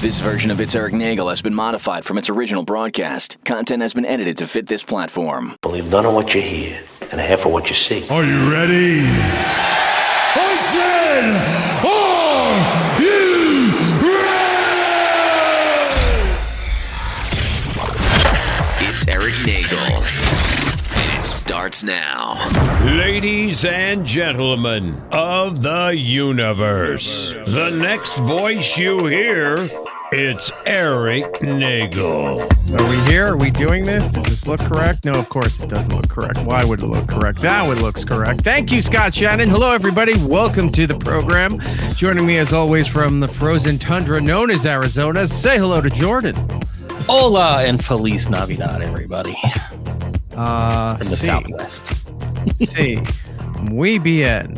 This version of It's Eric Nagel has been modified from its original broadcast. Content has been edited to fit this platform. Believe none of what you hear and half of what you see. Are you ready? I said, are you ready? It's Eric Nagel. It starts now. Ladies and gentlemen of the universe, the next voice you hear, it's Eric Nagel. Are we here? Are we doing this? Does this look correct? No, of course it doesn't look correct. Why would it look correct? Now it looks correct. Thank you, Scott Shannon. Hello, everybody. Welcome to the program. Joining me, as always, from the frozen tundra known as Arizona, say hello to Jordan. Hola and Feliz Navidad, everybody. From the Southwest. Sí. Muy bien.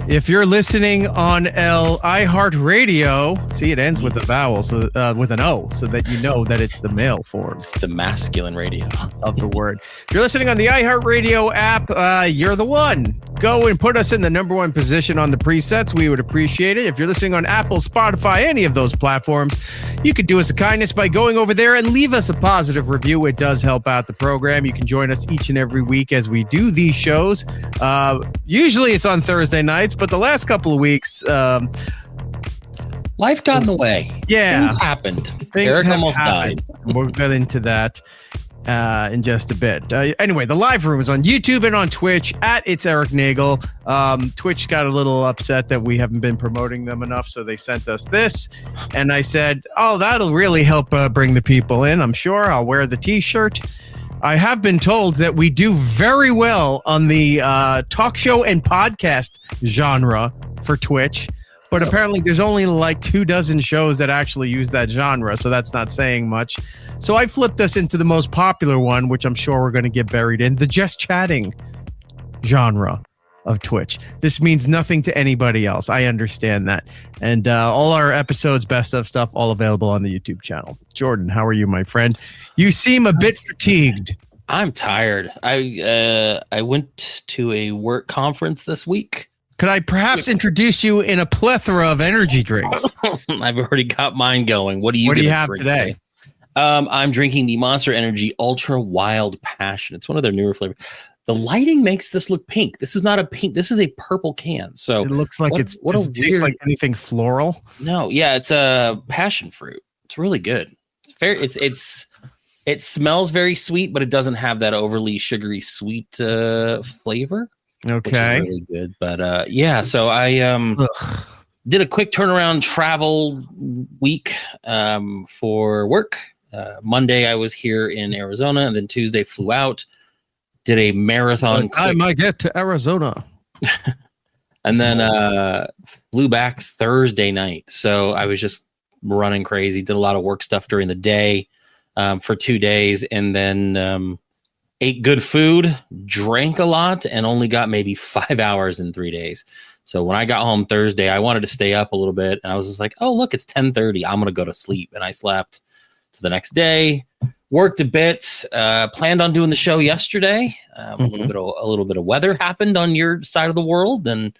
If you're listening on iHeartRadio, see, it ends with a vowel, so with an O, so that you know that it's the male form. It's the masculine radio of the word. If you're listening on the iHeartRadio app, you're the one. Go and put us in the number one position on the presets. We would appreciate it. If you're listening on Apple, Spotify, any of those platforms, you could do us a kindness by going over there and leave us a positive review. It does help out the program. You can join us each and every week as we do these shows. Usually it's on Thursday nights, but the last couple of weeks, life got in the way. Yeah, things happened. Eric almost died. We'll get into that in just a bit. Anyway, the live room is on YouTube and on Twitch at It's Eric Nagel. Twitch got a little upset that we haven't been promoting them enough, so they sent us this, and I said, "Oh, that'll really help bring the people in. I'm sure I'll wear the T-shirt." I have been told that we do very well on the talk show and podcast genre for Twitch, but apparently there's only like 24 shows that actually use that genre, so that's not saying much. So I flipped us into the most popular one, which I'm sure we're going to get buried in, the just chatting genre of Twitch. This means nothing to anybody else. I understand that. And all our episodes, best of stuff, all available on the YouTube channel. Jordan, how are you, my friend? You seem a bit fatigued. I'm tired. I went to a work conference this week. Could I perhaps introduce you in a plethora of energy drinks? I've already got mine going. What do you have today? I'm drinking the Monster Energy Ultra Wild Passion. It's one of their newer flavors. The lighting makes this look pink. This is not a pink. This is a purple can. So it looks like does it taste like anything floral? No, yeah, it's a passion fruit. It's really good. It's fair. It smells very sweet, but it doesn't have that overly sugary sweet flavor. Okay, which is really good. But yeah, so I did a quick turnaround travel week for work. Monday I was here in Arizona, and then Tuesday flew out. Did a marathon. I might get to Arizona. And then flew back Thursday night. So I was just running crazy. Did a lot of work stuff during the day for 2 days. And then ate good food, drank a lot, and only got maybe 5 hours in 3 days. So when I got home Thursday, I wanted to stay up a little bit. And I was just like, oh, look, it's 10:30. I'm going to go to sleep. And I slept to the next day. Worked a bit, planned on doing the show yesterday. A little bit of weather happened on your side of the world, and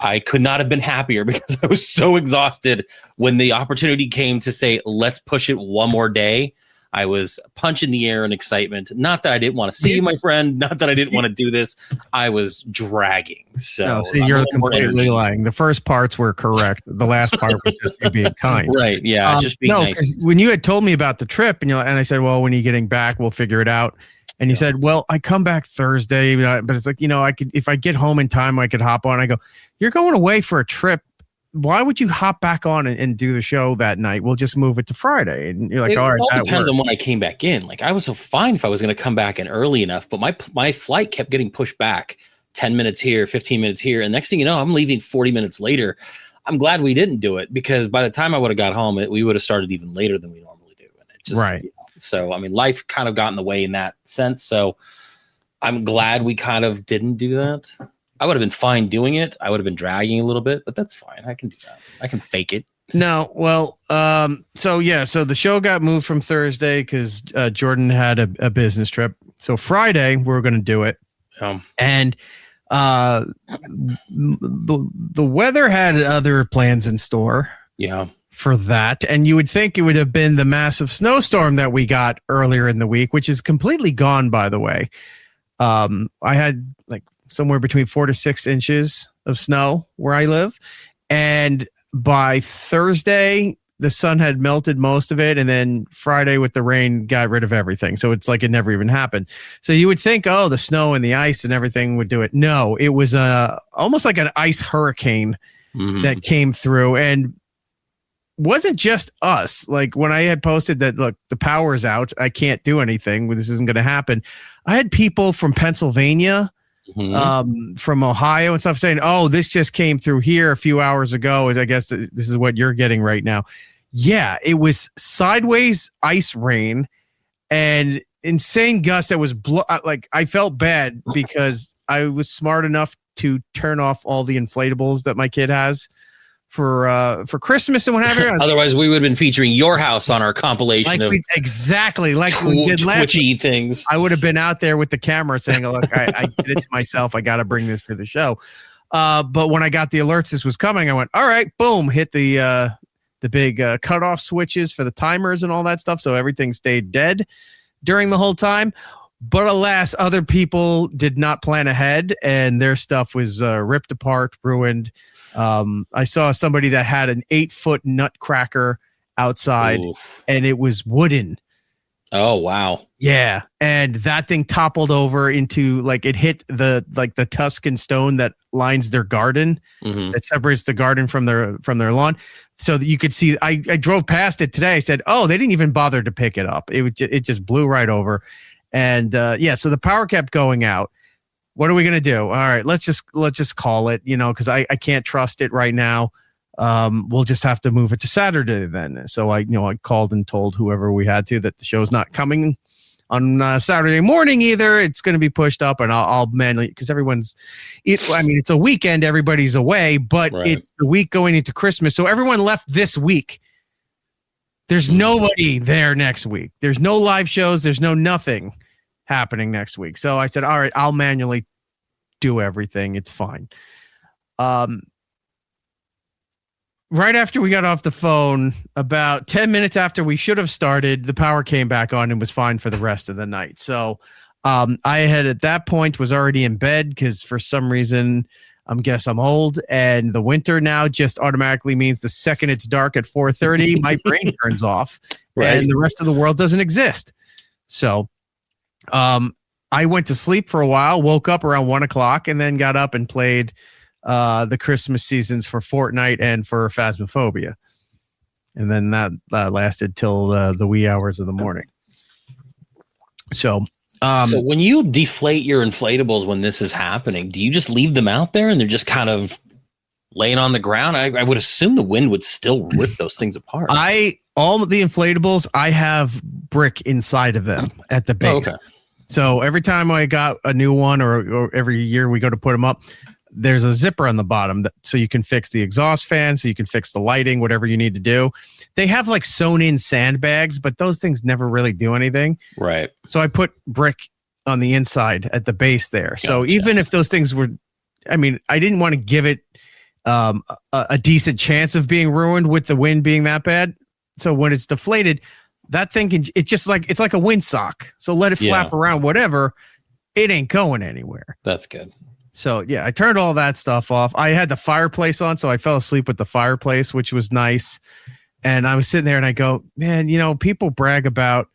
I could not have been happier because I was so exhausted when the opportunity came to say, let's push it one more day. I was punching the air in excitement. Not that I didn't want to see you, my friend. Not that I didn't want to do this. I was dragging. So see, you're completely lying. The first parts were correct. The last part was just you being kind. Right. Yeah. Just being nice. When you had told me about the trip and I said, well, when are you getting back? We'll figure it out. And you said, well, I come back Thursday, but it's like, I could, if I get home in time, I could hop on. I go, you're going away for a trip. Why would you hop back on and do the show that night? We'll just move it to Friday. And you're like, all right, that depends on when I came back in. Like I was so fine if I was going to come back in early enough, but my flight kept getting pushed back 10 minutes here, 15 minutes here. And next thing you know, I'm leaving 40 minutes later. I'm glad we didn't do it because by the time I would have got home, we would have started even later than we normally do. And it just, right. So, I mean, life kind of got in the way in that sense. So I'm glad we kind of didn't do that. I would have been fine doing it. I would have been dragging a little bit, but that's fine. I can do that. I can fake it. No, well, so the show got moved from Thursday because Jordan had a business trip. So Friday we're going to do it, and the weather had other plans in store. Yeah. for that. And you would think it would have been the massive snowstorm that we got earlier in the week, which is completely gone, by the way. I had like somewhere between 4 to 6 inches of snow where I live. And by Thursday, the sun had melted most of it. And then Friday with the rain got rid of everything. So it's like it never even happened. So you would think, oh, the snow and the ice and everything would do it. No, it was almost like an ice hurricane that came through. And wasn't just us. Like when I had posted that, look, the power's out, I can't do anything, this isn't going to happen. I had people from Pennsylvania, from Ohio and stuff saying, oh, this just came through here a few hours ago. I guess this is what you're getting right now. Yeah, it was sideways ice rain and insane gusts that was like I felt bad because I was smart enough to turn off all the inflatables that my kid has for Christmas and whatever. Otherwise, we would have been featuring your house on our compilation exactly like we did last twitchy things. I would have been out there with the camera saying, "Look, I did it to myself. I got to bring this to the show." But when I got the alerts this was coming, I went, "All right, boom!" Hit the big cutoff switches for the timers and all that stuff, so everything stayed dead during the whole time. But alas, other people did not plan ahead, and their stuff was ripped apart, ruined. I saw somebody that had an 8-foot nutcracker outside. Oof. And it was wooden. Oh, wow. Yeah. And that thing toppled over into like it hit the Tuscan stone that lines their garden that separates the garden from their lawn. So that you could see, I drove past it today. I said, oh, they didn't even bother to pick it up. It just blew right over. And so the power kept going out. What are we going to do? All right, let's just call it, because I can't trust it right now. We'll just have to move it to Saturday then. So I called and told whoever we had to that the show's not coming on Saturday morning either. It's going to be pushed up, and I'll manually, because it's a weekend, everybody's away, but It's the week going into Christmas. So everyone left this week. There's nobody there next week. There's no live shows. There's no nothing happening next week. So I said, all right, I'll manually do everything. It's fine. Right after we got off the phone, about 10 minutes after we should have started, the power came back on and was fine for the rest of the night. So I had at that point was already in bed because for some reason, I'm old, and the winter now just automatically means the second it's dark at 4:30, my brain turns off and the rest of the world doesn't exist. So I went to sleep for a while, woke up around 1:00, and then got up and played the Christmas seasons for Fortnite and for Phasmophobia. And then that lasted till the wee hours of the morning. So when you deflate your inflatables when this is happening, do you just leave them out there and they're just kind of laying on the ground? I would assume the wind would still rip those things apart. All of the inflatables, I have brick inside of them at the base. Oh, okay. So every time I got a new one or every year we go to put them up, there's a zipper on the bottom so you can fix the exhaust fan, so you can fix the lighting, whatever you need to do. They have like sewn in sandbags, but those things never really do anything. Right. So I put brick on the inside at the base there. Gotcha. So even if those things were, I didn't want to give it a decent chance of being ruined with the wind being that bad. So when it's deflated, that thing it's like a windsock. So let it flap around, whatever. It ain't going anywhere. That's good. So yeah, I turned all that stuff off. I had the fireplace on, so I fell asleep with the fireplace, which was nice. And I was sitting there and I go, man, people brag about,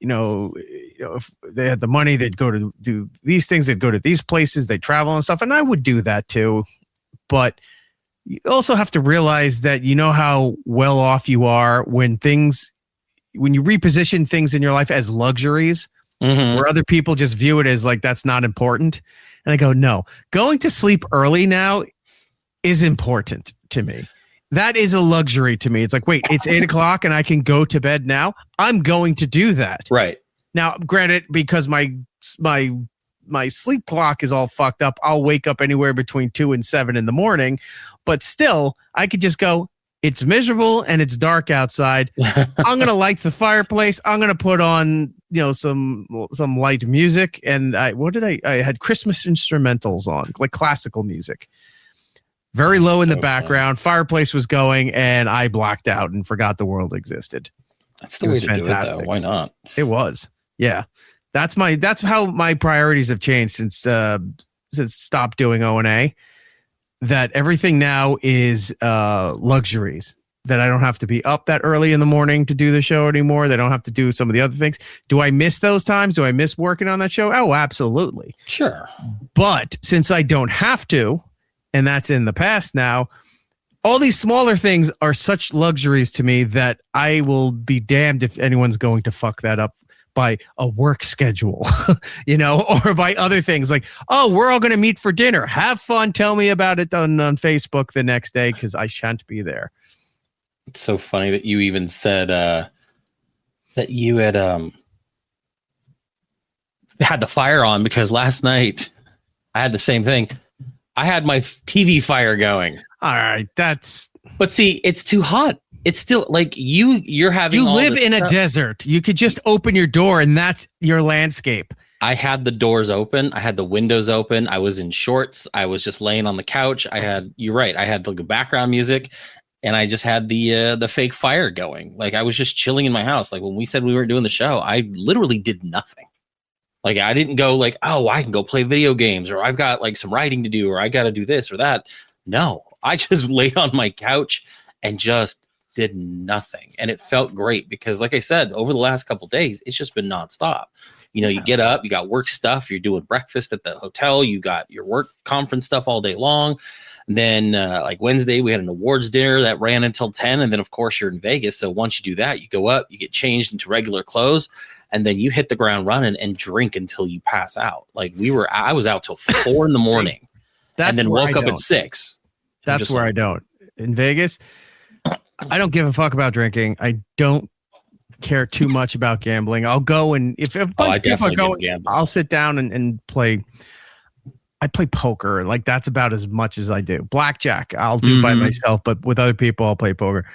if they had the money, they'd go to do these things, they'd go to these places, they travel and stuff. And I would do that too. But you also have to realize that how well off you are when you reposition things in your life as luxuries, where other people just view it as like that's not important. And I go, no, going to sleep early now is important to me. That is a luxury to me. It's like, wait, it's 8:00 and I can go to bed now. I'm going to do that. Right. Now, granted, because my sleep clock is all fucked up, I'll wake up anywhere between 2 and 7 in the morning. But still, I could just go, it's miserable and it's dark outside. I'm going to light the fireplace. I'm going to put on, some light music. And I had Christmas instrumentals on, like classical music. very low in the So background. Fireplace was going, and I blacked out and forgot the world existed. That's the way to do it, though. Why not? It was. Yeah. That's how my priorities have changed since stopped doing O&A. That everything now is luxuries. That I don't have to be up that early in the morning to do the show anymore. They don't have to do some of the other things. Do I miss those times? Do I miss working on that show? Oh, absolutely. Sure. But since I don't have to, and that's in the past now, all these smaller things are such luxuries to me that I will be damned if anyone's going to fuck that up by a work schedule, or by other things like, oh, we're all going to meet for dinner. Have fun. Tell me about it on Facebook the next day because I shan't be there. It's so funny that you even said that you had the fire on, because last night I had the same thing. I had my TV fire going. All right, but see, it's too hot. It's still like you're having. You live in a desert. You could just open your door and that's your landscape. I had the doors open. I had the windows open. I was in shorts. I was just laying on the couch. You're right. I had the background music. And I just had the fake fire going. Like I was just chilling in my house. Like when we said we weren't doing the show, I literally did nothing. Like I didn't go like, oh, I can go play video games, or I've got like some writing to do, or I got to do this or that. No, I just laid on my couch and just did nothing. And it felt great because like I said, over the last couple of days, it's just been nonstop. You get up, you got work stuff, you're doing breakfast at the hotel, you got your work conference stuff all day long. And then like Wednesday, we had an awards dinner that ran until 10. And then, of course, you're in Vegas. So once you do that, you go up, you get changed into regular clothes, and then you hit the ground running and drink until you pass out. Like I was out till 4 a.m. and then woke up at 6. That's where I don't. In Vegas, I don't give a fuck about drinking. I don't care too much about gambling. I'll go, and if a bunch of people are going, I'll sit down and play. I play poker. Like that's about as much as I do. Blackjack, I'll do by myself, but with other people, I'll play poker.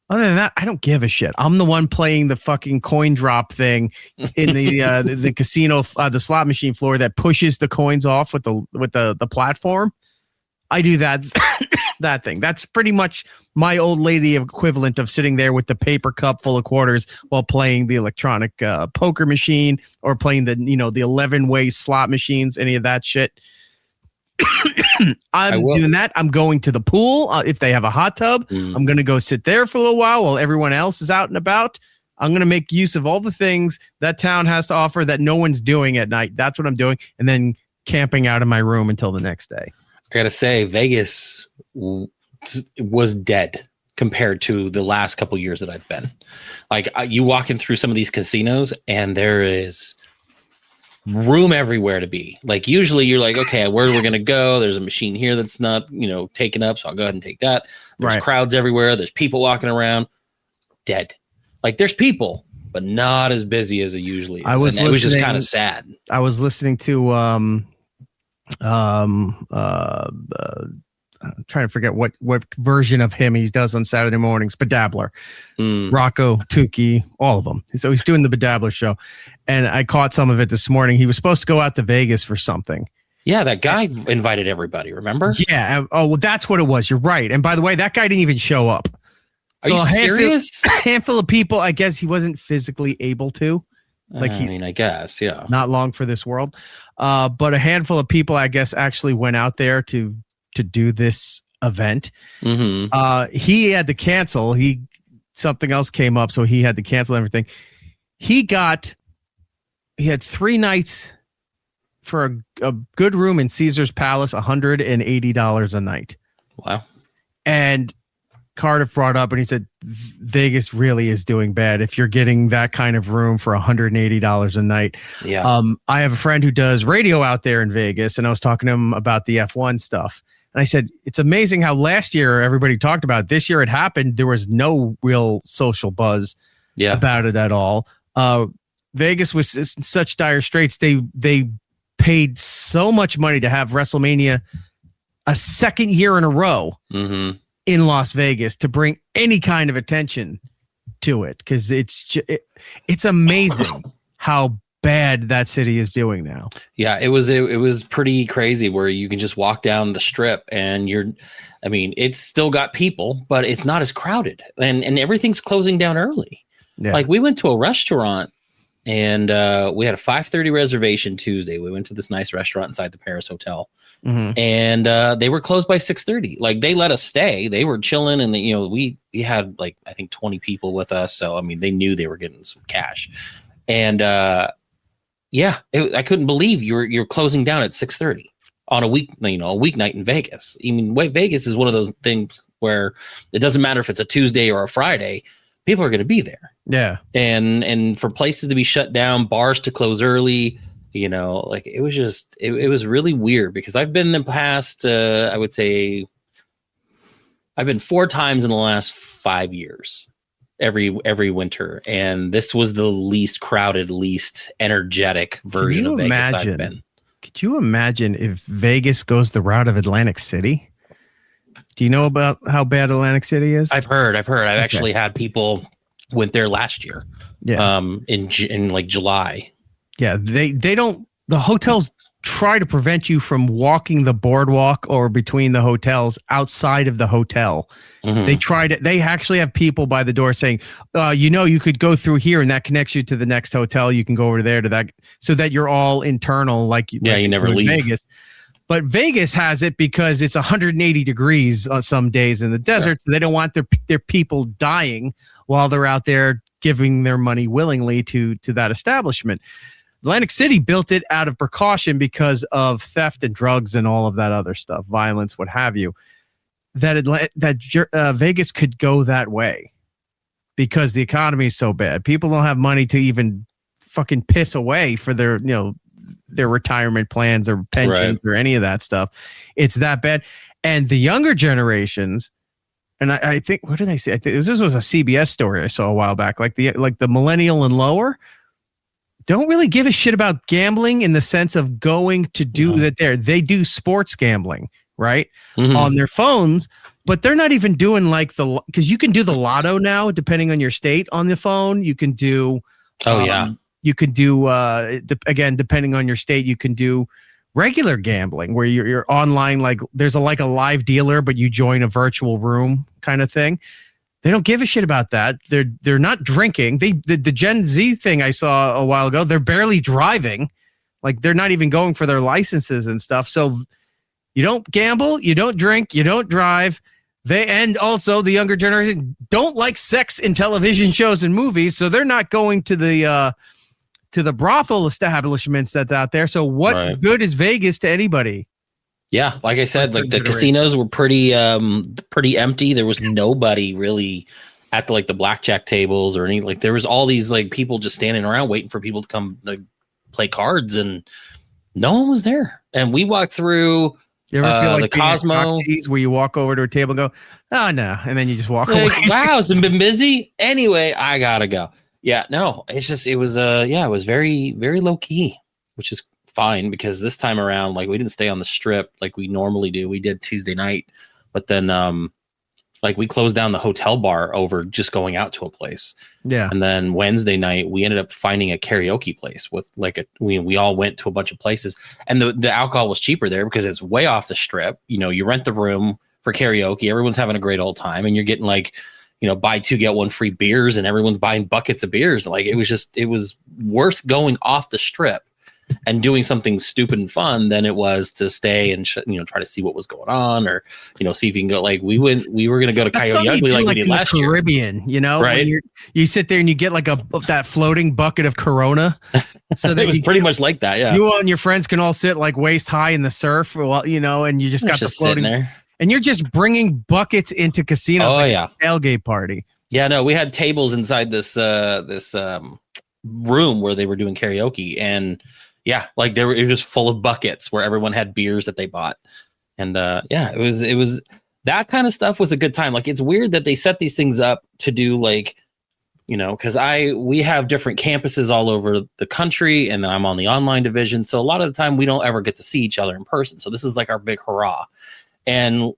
Other than that, I don't give a shit. I'm the one playing the fucking coin drop thing in the casino, the slot machine floor that pushes the coins off with the platform. I do that that thing. That's pretty much my old lady equivalent of sitting there with the paper cup full of quarters while playing the electronic poker machine or playing the 11-way slot machines, any of that shit. I'm doing that. I'm going to the pool. If they have a hot tub, I'm going to go sit there for a little while everyone else is out and about. I'm going to make use of all the things that town has to offer that no one's doing at night. That's what I'm doing. And then camping out in my room until the next day. I got to say, Vegas was dead compared to the last couple years that I've been. Like you walking through some of these casinos and there is room everywhere to be. Like usually you're like, okay, where we're gonna go? There's a machine here that's not taken up, so I'll go ahead and take that. There's crowds everywhere. There's people walking around. Dead. Like there's people, but not as busy as it usually is. It was just kind of sad. I was listening to I'm trying to forget what version of him he does on Saturday mornings. Bedabbler, Rocco, Tukey, all of them. So he's doing the Bedabbler show, and I caught some of it this morning. He was supposed to go out to Vegas for something. Yeah, that guy invited everybody. Remember? Yeah. Oh, well, that's what it was. You're right. And by the way, that guy didn't even show up. Are you serious? A handful of people. I guess he wasn't physically able to. I guess, yeah. Not long for this world. But a handful of people, I guess, actually went out there to do this event. He had to cancel. Something else came up, so he had to cancel everything. He had 3 nights for a good room in Caesar's Palace, $180 a night. Wow. And Cardiff brought up, and he said, Vegas really is doing bad if you're getting that kind of room for $180 a night. Yeah. I have a friend who does radio out there in Vegas, and I was talking to him about the F1 stuff. And I said, it's amazing how last year everybody talked about it. This year it happened. There was no real social buzz about it at all. Vegas was in such dire straits. They paid so much money to have WrestleMania a second year in a row in Las Vegas to bring any kind of attention to it. Because it's amazing how bad that city is doing now. Yeah, it was pretty crazy where you can just walk down the strip and it's still got people, but it's not as crowded and everything's closing down early. Yeah. Like we went to a restaurant and we had a 5:30 reservation Tuesday. We went to this nice restaurant inside the Paris Hotel, and they were closed by 6:30. Like they let us stay. They were chilling, and we had like I think 20 people with us. So I mean, they knew they were getting some cash, and I couldn't believe you're closing down at 6:30 on a weeknight in Vegas. I mean, Vegas is one of those things where it doesn't matter if it's a Tuesday or a Friday. People are going to be there. Yeah. And for places to be shut down, bars to close early, like it was just, it was really weird because I've been in the past, I would say I've been 4 times in the last 5 years, every winter. And this was the least crowded, least energetic version of Vegas I've been. Could you imagine if Vegas goes the route of Atlantic City? Do you know about how bad Atlantic City is? I've heard. I've actually had people went there last year. Yeah. In like July. Yeah. They don't, the hotels try to prevent you from walking the boardwalk or between the hotels outside of the hotel. Mm-hmm. They actually have people by the door saying, you could go through here and that connects you to the next hotel. You can go over there to that so that you're all internal. You never leave Vegas. But Vegas has it because it's 180 degrees on some days in the desert. So they don't want their people dying while they're out there giving their money willingly to that establishment. Atlantic City built it out of precaution because of theft and drugs and all of that other stuff, violence, what have you. That Vegas could go that way because the economy is so bad. People don't have money to even fucking piss away for their retirement plans or pensions or any of that stuff. It's that bad. And the younger generations, and I think, what did I say? I think this was a CBS story I saw a while back. Like the millennial and lower don't really give a shit about gambling in the sense of going to do that there. They do sports gambling, right? Mm-hmm. On their phones, but they're not even doing because you can do the lotto now, depending on your state on the phone. You can do, you can do, again, depending on your state, you can do regular gambling where you're online, like there's a live dealer, but you join a virtual room kind of thing. They don't give a shit about that. They're not drinking. The Gen Z thing I saw a while ago, they're barely driving. Like they're not even going for their licenses and stuff. So you don't gamble, you don't drink, you don't drive. And also the younger generation don't like sex in television shows and movies. So they're not going to the brothel establishments that's out there. So what good is Vegas to anybody? Yeah, like I said, like the casinos were pretty empty. There was nobody really at the blackjack tables or any, there was all these people just standing around waiting for people to come play cards, and no one was there. And we walked through. You ever feel like the Cosmo where you walk over to a table and go, oh no, and then you just walk away. Wow, it's been busy. Anyway, I gotta go. Yeah, no, it's just it was very, very low key, which is fine because this time around, we didn't stay on the strip like we normally do. We did Tuesday night, but then we closed down the hotel bar over just going out to a place. Yeah. And then Wednesday night we ended up finding a karaoke place with we all went to a bunch of places, and the alcohol was cheaper there because it's way off the strip. You rent the room for karaoke, everyone's having a great old time, and you're getting buy 2 get 1 free beers, and everyone's buying buckets of beers. It was worth going off the strip and doing something stupid and fun than it was to stay and try to see what was going on, or see if you can go. We were going to go to Coyote Ugly we did last year. Caribbean, right? You sit there and you get that floating bucket of Corona. So that it was pretty much like that. Yeah, you and your friends can all sit waist high in the surf, and you just got the floating there. And you're just bringing buckets into casinos. Oh yeah, tailgate party. Yeah, no, we had tables inside this room where they were doing karaoke, and yeah, it was just full of buckets where everyone had beers that they bought, and it was that kind of stuff was a good time. It's weird that they set these things up to do because we have different campuses all over the country, and then I'm on the online division, so a lot of the time we don't ever get to see each other in person. So this is our big hurrah. And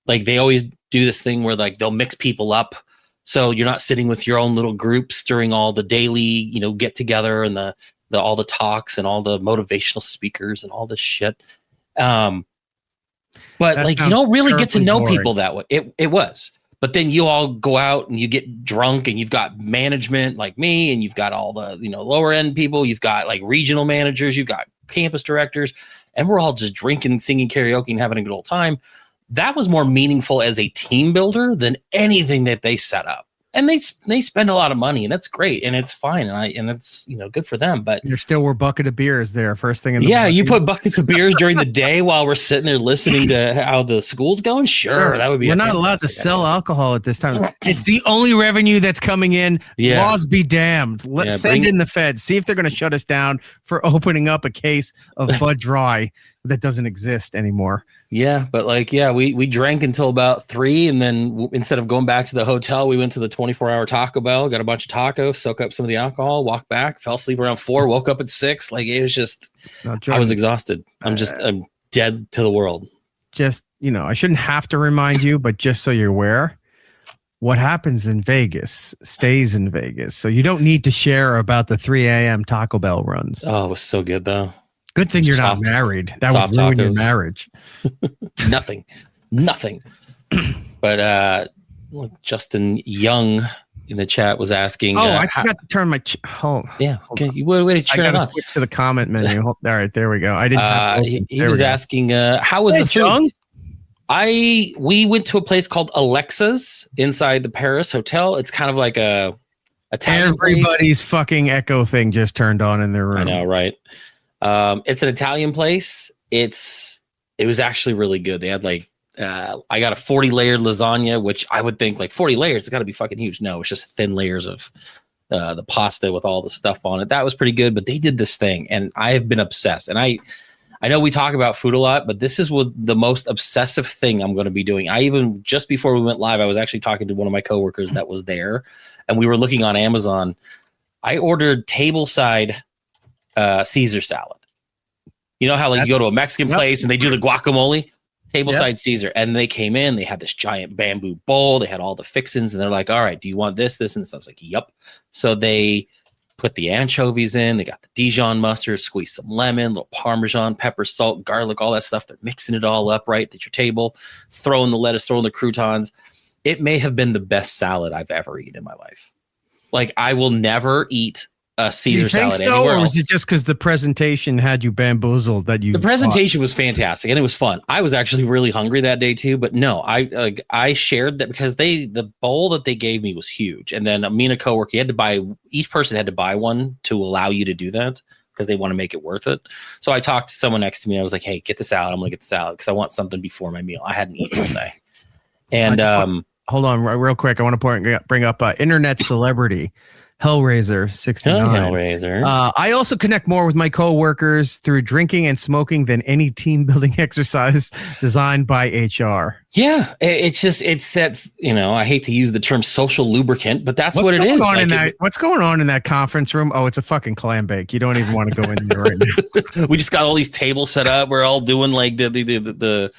they always do this thing where they'll mix people up, so you're not sitting with your own little groups during all the daily get together and the all the talks and all the motivational speakers and all this shit. But That like, you sounds don't really get to terribly know boring. people that way. It was. But then you all go out and you get drunk and you've got management like me, and you've got all the, lower end people. You've got like regional managers, you've got campus directors, and we're all just drinking, singing karaoke and having a good old time. That was more meaningful as a team builder than anything that they set up. And they spend a lot of money, and that's great, and it's fine, and it's good for them. But There still were bucket of beers there first thing in the yeah, morning. you put buckets of beers during the day while we're sitting there listening to how the school's going. Sure, that would be. We're not allowed to sell alcohol at this time. It's the only revenue that's coming in. Yeah. Laws be damned. Let's send in the feds. See if they're going to shut us down for opening up a case of Bud Dry that doesn't exist anymore. Yeah, but we drank until about 3, and then instead of going back to the hotel, we went to the 24-hour Taco Bell, got a bunch of tacos, soak up some of the alcohol, walked back, fell asleep around 4, woke up at 6. Like, it was just, I was exhausted. I'm dead to the world. Just, I shouldn't have to remind you, but just so you're aware, what happens in Vegas stays in Vegas. So you don't need to share about the 3 a.m. Taco Bell runs. Oh, it was so good though. Good thing you're not married. That would ruin your marriage. Nothing. But look, Justin Young in the chat was asking. I forgot to turn my. Yeah. Okay. You waited to turn it on. Switch to the comment menu. All right, there we go. I didn't. He was asking, how was the food? Young? We went to a place called Alexa's inside the Paris Hotel. It's kind of like a Italian Everybody's fucking echo thing just turned on in their room. I know, right? It's an Italian place. It was actually really good. They had I got a 40 layered lasagna, which I would think like 40 layers, it's got to be fucking huge. No, it's just thin layers of the pasta with all the stuff on it. That was pretty good, but they did this thing and I have been obsessed. And I know we talk about food a lot, but this is the most obsessive thing I'm going to be doing. I even, just before we went live, I was actually talking to one of my coworkers that was there, and we were looking on Amazon. I ordered tableside Caesar salad. You know how you go to a Mexican place and they do the guacamole? Tableside Caesar. And they came in, they had this giant bamboo bowl. They had all the fixins, and they're like, all right, do you want this, and this? I was like, yep. So they put the anchovies in. They got the Dijon mustard, squeeze some lemon, little Parmesan, pepper, salt, garlic, all that stuff. They're mixing it all up right at your table, throwing the lettuce, throwing the croutons. It may have been the best salad I've ever eaten in my life. Like, I will never eat a Caesar salad anywhere else. Or was it just because the presentation had you bamboozled that you? The presentation was fantastic and it was fun. I was actually really hungry that day too, but no, I shared that because the bowl that they gave me was huge, and then me and a coworker, each person had to buy one to allow you to do that because they want to make it worth it. So I talked to someone next to me. I was like, "Hey, get the salad. I'm gonna get the salad because I want something before my meal. I hadn't eaten all day." And hold on, real quick. I want to bring up internet celebrity. Hellraiser 69. Hellraiser. I also connect more with my coworkers through drinking and smoking than any team building exercise designed by HR. Yeah, it's that's I hate to use the term social lubricant, but that's what it is. What's going on in that conference room? Oh, it's a fucking clam bake. You don't even want to go in there right now. We just got all these tables set up. We're all doing like the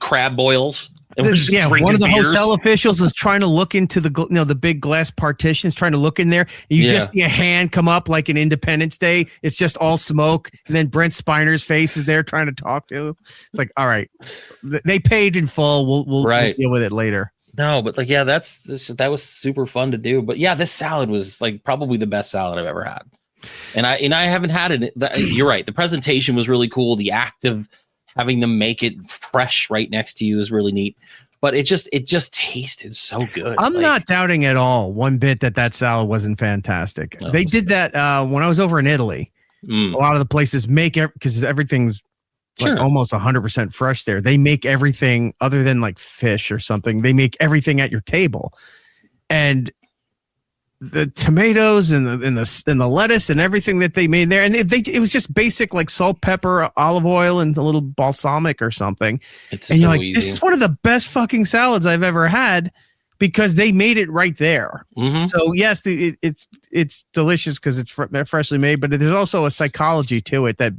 crab boils. One of the hotel officials is trying to look into the big glass partitions, trying to look in there. You just see a hand come up like an Independence Day. It's just all smoke, and then Brent Spiner's face is there trying to talk to. It's like, all right, they paid in full. We'll deal with it later. No, but that was super fun to do. But yeah, this salad was like probably the best salad I've ever had, and I haven't had it. You're right. The presentation was really cool. The act of having them make it fresh right next to you is really neat, but it just tasted so good. I'm not doubting at all one bit that salad wasn't fantastic. They did that when I was over in Italy. A lot of the places make it because everything's almost 100% fresh there. They make everything other than like fish or something. They make everything at your table, and the tomatoes and the lettuce and everything that they made there, and it was just basic like salt, pepper, olive oil, and a little balsamic or something. And you're like, easy. This is one of the best fucking salads I've ever had because they made it right there. Mm-hmm. So yes, it's delicious because it's freshly made, but there's also a psychology to it that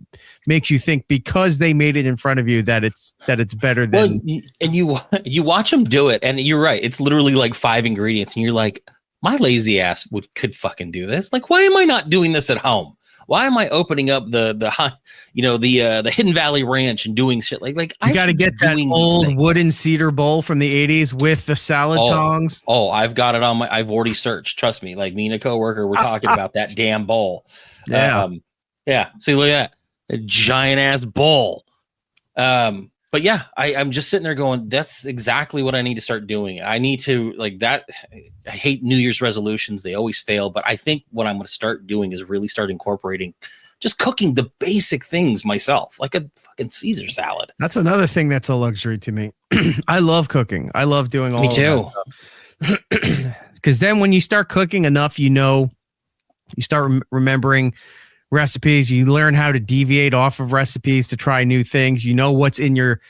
makes you think because they made it in front of you that it's better than. Well, and you watch them do it, and you're right. It's literally like 5 ingredients, and you're like, my lazy ass could fucking do this. Like, why am I not doing this at home? Why am I opening up the Hidden Valley Ranch and doing shit like you got to get that old wooden cedar bowl from the 80s with the salad tongs. Oh, I've got it on I've already searched. Trust me. Like me and a coworker were talking about that damn bowl. Yeah. Yeah. See, look at that. A giant ass bowl. But yeah, I'm just sitting there going, that's exactly what I need to start doing. I need to like that. I hate New Year's resolutions. They always fail. But I think what I'm going to start doing is really start incorporating just cooking the basic things myself, like a fucking Caesar salad. That's another thing that's a luxury to me. I love cooking. I love doing all Me too. Because then when you start cooking enough, you start remembering recipes. You learn how to deviate off of recipes to try new things. You know what's in your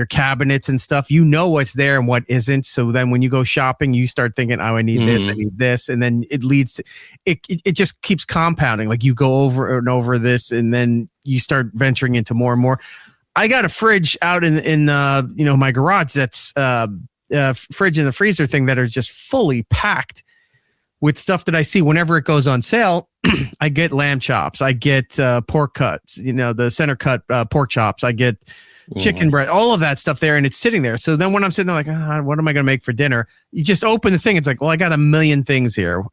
cabinets and stuff. You know what's there and what isn't. So then when you go shopping, you start thinking, oh, I need this, I need this. And then it leads to it just keeps compounding. Like you go over and over this, and then you start venturing into more and more. I got a fridge out in my garage that's fridge and the freezer thing that are just fully packed with stuff that I see whenever it goes on sale. I get lamb chops. I get pork cuts, the center cut pork chops. I get chicken breast, all of that stuff there. And it's sitting there. So then when I'm sitting there like, what am I going to make for dinner? You just open the thing. It's like, well, I got a million things here.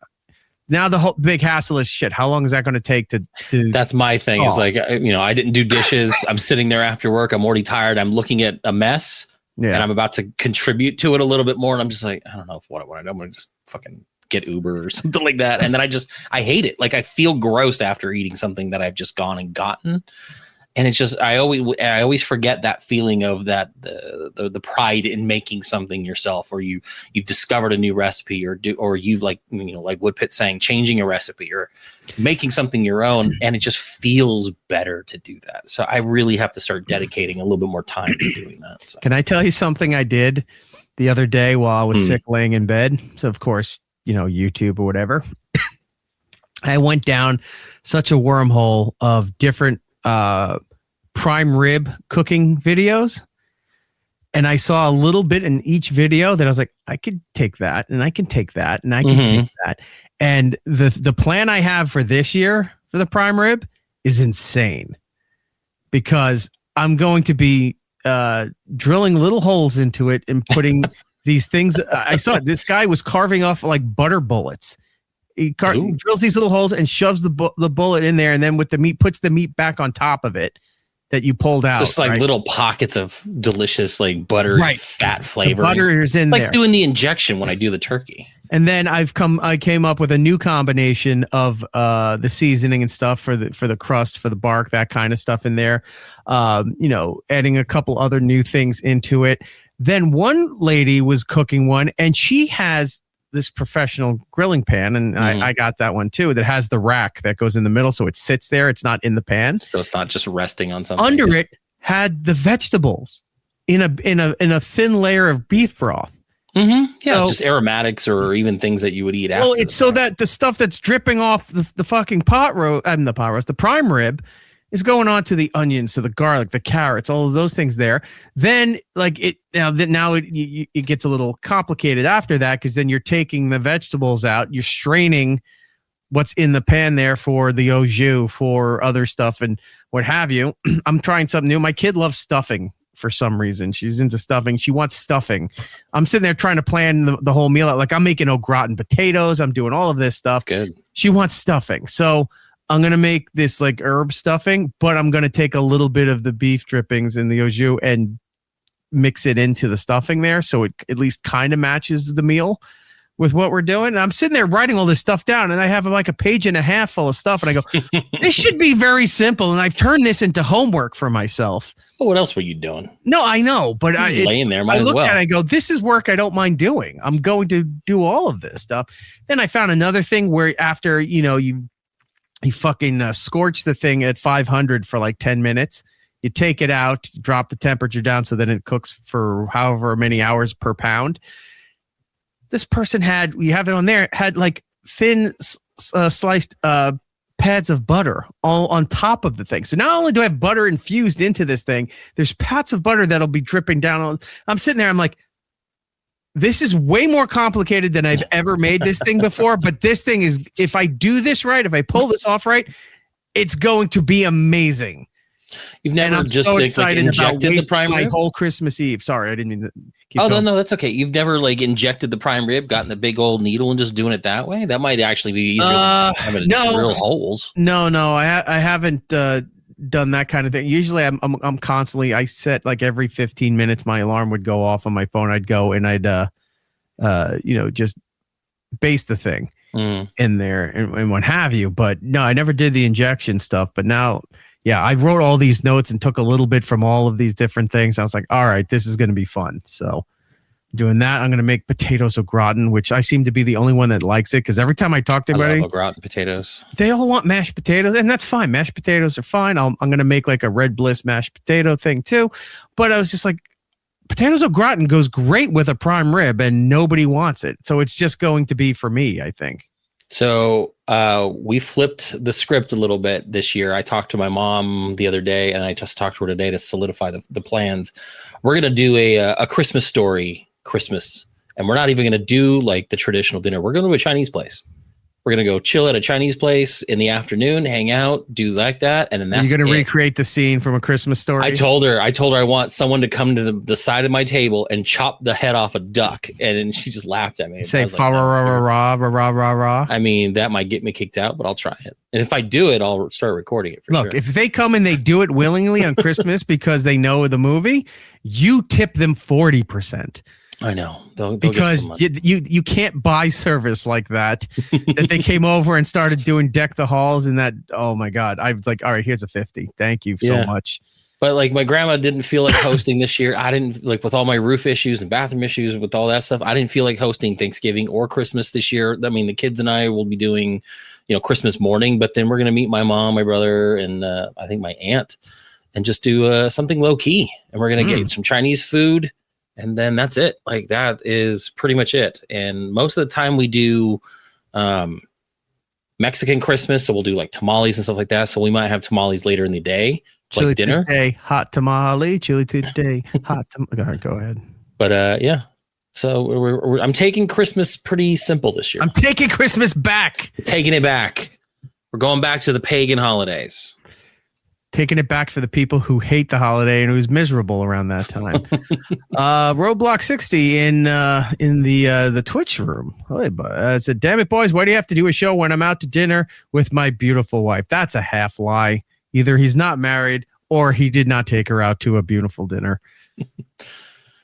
Now the whole big hassle is shit. How long is that going to take to That's my thing. Is like, I didn't do dishes. I'm sitting there after work. I'm already tired. I'm looking at a mess and I'm about to contribute to it a little bit more. And I'm just like, I don't know what I do. I'm going to just fucking get Uber or something like that. And then I hate it. Like I feel gross after eating something that I've just gone and gotten. And it's just, I always forget that feeling of that, the pride in making something yourself, or you've discovered a new recipe, or you've like Woodpit saying, changing a recipe or making something your own. And it just feels better to do that. So I really have to start dedicating a little bit more time to doing that. So. Can I tell you something I did the other day while I was sick laying in bed? So of course, YouTube or whatever. I went down such a wormhole of different prime rib cooking videos, and I saw a little bit in each video that I was like, I could take that, and I can take that, and I can take that. And the plan I have for this year for the prime rib is insane, because I'm going to be drilling little holes into it and putting these things. I saw this guy was carving off like butter bullets. He drills these little holes and shoves the bullet in there, and then with the meat, puts the meat back on top of it that you pulled out. Just like little pockets of delicious, like buttery fat flavor. Butter is in like there. Like doing the injection when I do the turkey. And then I came up with a new combination of the seasoning and stuff for the crust, for the bark, that kind of stuff in there. Adding a couple other new things into it. Then one lady was cooking one, and she has this professional grilling pan, and I got that one too, that has the rack that goes in the middle, so it sits there. It's not in the pan, so it's not just resting on something. Under it had the vegetables in a thin layer of beef broth. Yeah, so, just aromatics or even things that you would eat after. Well, it's so that the stuff that's dripping off the fucking the prime rib is going on to the onions, to the garlic, the carrots, all of those things there. Then it gets a little complicated after that, because then you're taking the vegetables out, you're straining what's in the pan there for the au jus, for other stuff and what have you. I'm trying something new. My kid loves stuffing for some reason. She's into stuffing. She wants stuffing. I'm sitting there trying to plan the whole meal out. Like I'm making au gratin potatoes. I'm doing all of this stuff. Good. She wants stuffing. So I'm going to make this like herb stuffing, but I'm going to take a little bit of the beef drippings in the au jus and mix it into the stuffing there, so it at least kind of matches the meal with what we're doing. And I'm sitting there writing all this stuff down, and I have like a page and a half full of stuff, and I go, this should be very simple. And I've turned this into homework for myself. Well, what else were you doing? No, I know, but I laying there. I look at it and I go, this is work I don't mind doing. I'm going to do all of this stuff. Then I found another thing where after, you fucking scorch the thing at 500 for like 10 minutes. You take it out, drop the temperature down so that it cooks for however many hours per pound. This person had like thin sliced pads of butter all on top of the thing. So not only do I have butter infused into this thing, there's pats of butter that'll be dripping down. I'm sitting there, I'm like, this is way more complicated than I've ever made this thing before. But this thing is, if I do this right, if I pull this off right, it's going to be amazing. You've never I'm just so like excited about injected the prime my rib? whole Christmas Eve. Sorry, I didn't mean to keep Oh, going. no, that's okay. You've never like injected the prime rib, gotten the big old needle and just doing it that way? That might actually be easier than having real holes. No, I haven't done that kind of thing. Usually I'm constantly, I set like every 15 minutes, my alarm would go off on my phone. I'd go and I'd, just base the thing in there and what have you. But no, I never did the injection stuff. But now, yeah, I wrote all these notes and took a little bit from all of these different things. I was like, all right, this is going to be fun. So doing that, I'm going to make potatoes au gratin, which I seem to be the only one that likes it. Because every time I talk to anybody, I love au gratin potatoes. They all want mashed potatoes, and that's fine. Mashed potatoes are fine. I'm going to make like a Red Bliss mashed potato thing too. But I was just like, potatoes au gratin goes great with a prime rib, and nobody wants it. So it's just going to be for me, I think. So we flipped the script a little bit this year. I talked to my mom the other day, and I just talked to her today to solidify the plans. We're going to do a Christmas story Christmas, and we're not even going to do like the traditional dinner. We're going to a Chinese place. We're going to go chill at a Chinese place in the afternoon, hang out, do like that. And then that's You're going to recreate the scene from A Christmas Story? I told her I want someone to come to the side of my table and chop the head off a duck. And then she just laughed at me. Say fa ra ra ra ra ra ra. I mean, that might get me kicked out, but I'll try it. And if I do it, I'll start recording it for sure. Look, if they come and they do it willingly on Christmas because they know the movie, you tip them 40%. I know. They'll because you can't buy service like that they came over and started doing Deck the Halls and that. Oh my God. I was like, all right, here's a 50. Thank you so much. But like my grandma didn't feel like hosting this year. I didn't like with all my roof issues and bathroom issues with all that stuff. I didn't feel like hosting Thanksgiving or Christmas this year. I mean, the kids and I will be doing, Christmas morning, but then we're going to meet my mom, my brother, and I think my aunt and just do something low key. And we're going to get some Chinese food. And then that's it. Like that is pretty much it. And most of the time we do Mexican Christmas. So we'll do like tamales and stuff like that. So we might have tamales later in the day, chili like dinner. Today, hot tamale, chili today, hot tamale. Go ahead. But yeah. So I'm taking Christmas pretty simple this year. I'm taking Christmas back. Taking it back. We're going back to the pagan holidays. Taking it back for the people who hate the holiday and who's miserable around that time. Roadblock 60 in the Twitch room. Said, damn it, boys, why do you have to do a show when I'm out to dinner with my beautiful wife? That's a half lie. Either he's not married or he did not take her out to a beautiful dinner.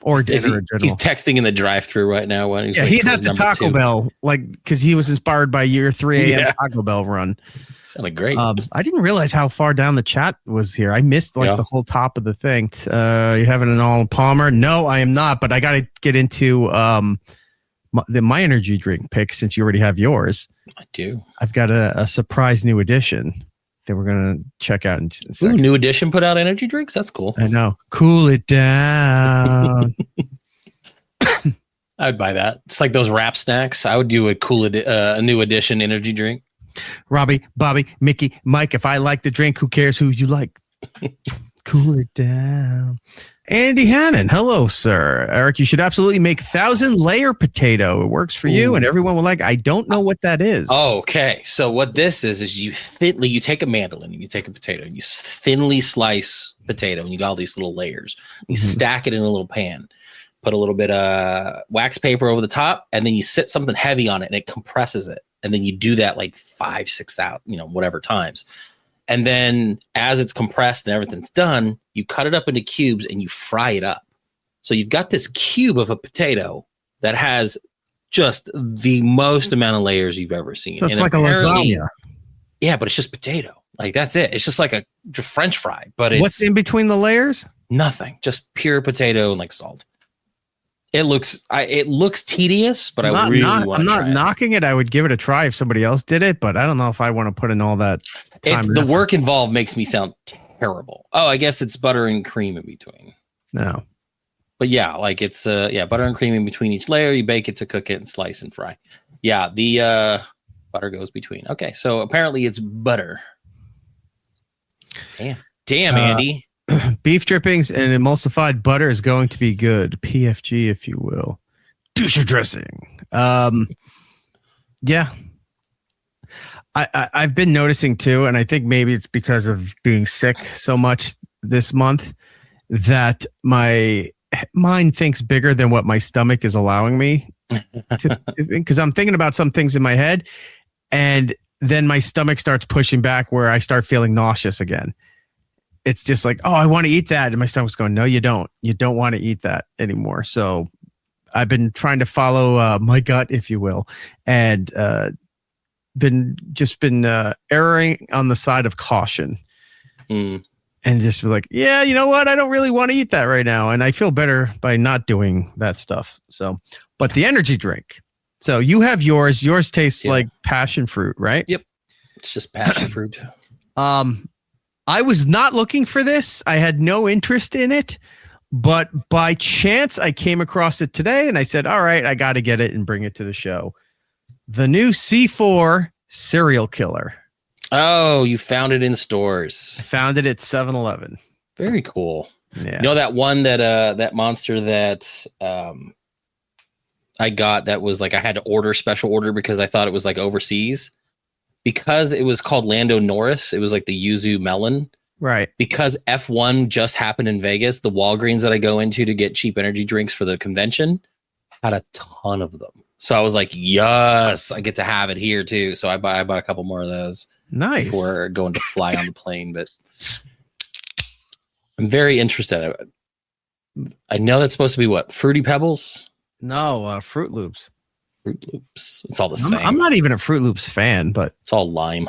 Or dinner in general. He's texting in the drive-thru right now. When he's at the Taco Bell, because he was inspired by your 3 a.m. Taco Bell run. Sounded great. I didn't realize how far down the chat was here. I missed the whole top of the thing. You having an all Palmer? No, I am not. But I got to get into my energy drink pick since you already have yours. I do. I've got a surprise new edition that we're gonna check out in a second. Ooh, new edition put out energy drinks. That's cool. I know. Cool it down. I would buy that. It's like those wrap snacks. I would do a new edition energy drink. Robbie, Bobby, Mickey, Mike. If I like the drink, who cares who you like? Cool it down. Andy Hannon. Hello, sir. Eric, you should absolutely make 1,000-layer potato. It works for you and everyone will like. I don't know what that is. Okay. So what this is you take a mandolin and you take a potato, you thinly slice potato and you got all these little layers. You stack it in a little pan, put a little bit of wax paper over the top, and then you sit something heavy on it and it compresses it. And then you do that like 5-6 out, whatever times. And then as it's compressed and everything's done, you cut it up into cubes and you fry it up. So you've got this cube of a potato that has just the most amount of layers you've ever seen. So it's like a lasagna. Yeah, but it's just potato. Like that's it. It's just like a French fry. But what's in between the layers? Nothing. Just pure potato and like salt. It looks tedious, but I really want to try it. I'm not knocking it. I would give it a try if somebody else did it, but I don't know if I want to put in all that time. The work involved makes me sound terrible. Oh, I guess it's butter and cream in between. No. But yeah, like it's butter and cream in between each layer. You bake it to cook it and slice and fry. Yeah, the butter goes between. Okay, so apparently it's butter. Damn, Andy. Beef drippings and emulsified butter is going to be good. PFG, if you will. douche dressing. Yeah. I've been noticing too, and I think maybe it's because of being sick so much this month that my mind thinks bigger than what my stomach is allowing me to think, because I'm thinking about some things in my head, and then my stomach starts pushing back where I start feeling nauseous again. It's just like, oh, I want to eat that. And my stomach's going, no, you don't. You don't want to eat that anymore. So I've been trying to follow my gut, if you will, and been erring on the side of caution. And just be like, yeah, you know what? I don't really want to eat that right now. And I feel better by not doing that stuff. So, but the energy drink. So you have yours. Yours tastes like passion fruit, right? Yep. It's just passion fruit. I was not looking for this. I had no interest in it, but by chance I came across it today and I said, all right, I got to get it and bring it to the show. The new C4 Serial Killer. Oh, you found it in stores. I found it at 7-Eleven. Very cool. Yeah. You know that one that monster that I got that was like I had to special order because I thought it was like overseas. Because it was called Lando Norris, it was like the yuzu melon. Right. Because F1 just happened in Vegas, the Walgreens that I go into to get cheap energy drinks for the convention had a ton of them. So I was like, yes, I get to have it here too. So I bought a couple more of those. Nice. Before going to fly on the plane, but I'm very interested. I know that's supposed to be what? Fruity Pebbles? No, Fruit Loops. Fruit Loops. It's all the same. I'm not even a Fruit Loops fan, but it's all lime.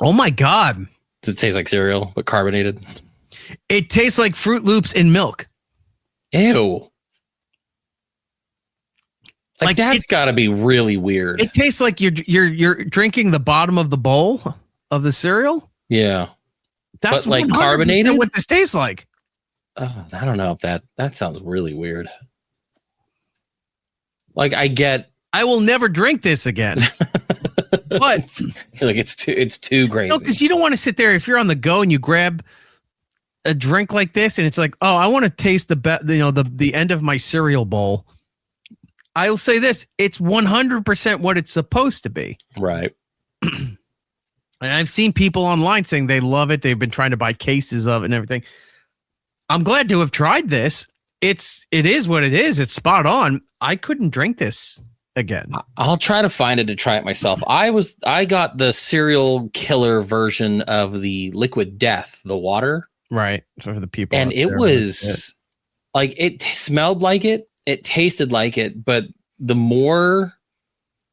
Oh my God. Does it taste like cereal, but carbonated? It tastes like Fruit Loops in milk. Ew. Like that's got to be really weird. It tastes like you're drinking the bottom of the bowl of the cereal. Yeah. That's but like carbonated. What this tastes like. I don't know if that sounds really weird. Like I will never drink this again. But like it's too crazy. No, because you don't want to sit there if you're on the go and you grab a drink like this and it's like, oh, I want to taste the end of my cereal bowl. I'll say this, it's 100% what it's supposed to be. Right. And I've seen people online saying they love it. They've been trying to buy cases of it and everything. I'm glad to have tried this. It is what it is. It's spot on. I couldn't drink this again. I'll try to find it to try it myself. I got the serial killer version of the Liquid Death, the water. Right. So for the people. And it was like, it smelled like it. It tasted like it, but the more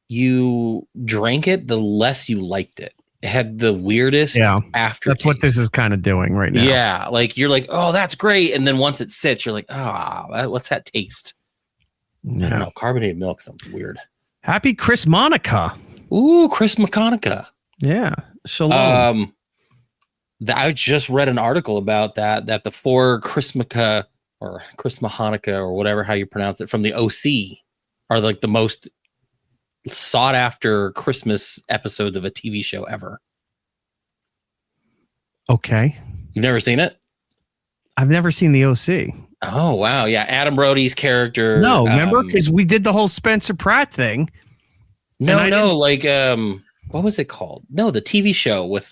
you drank it, the less you liked it. It had the weirdest aftertaste. That's what this is kind of doing right now. Yeah, like you're like, oh, that's great, and then once it sits, you're like, oh, what's that taste? Yeah. I don't know. Carbonated milk sounds weird. Happy Chris Monica. Ooh, Chris Monica. Yeah. Shalom. I just read an article about that the 4 Christmaka or Chris Hanukkah or whatever, how you pronounce it, from the OC are like the most sought after Christmas episodes of a TV show ever. Okay. You've never seen it? I've never seen the OC. Oh, wow. Yeah. Adam Brody's character. No, remember? Because we did the whole Spencer Pratt thing. No, like, what was it called? No, the TV show with,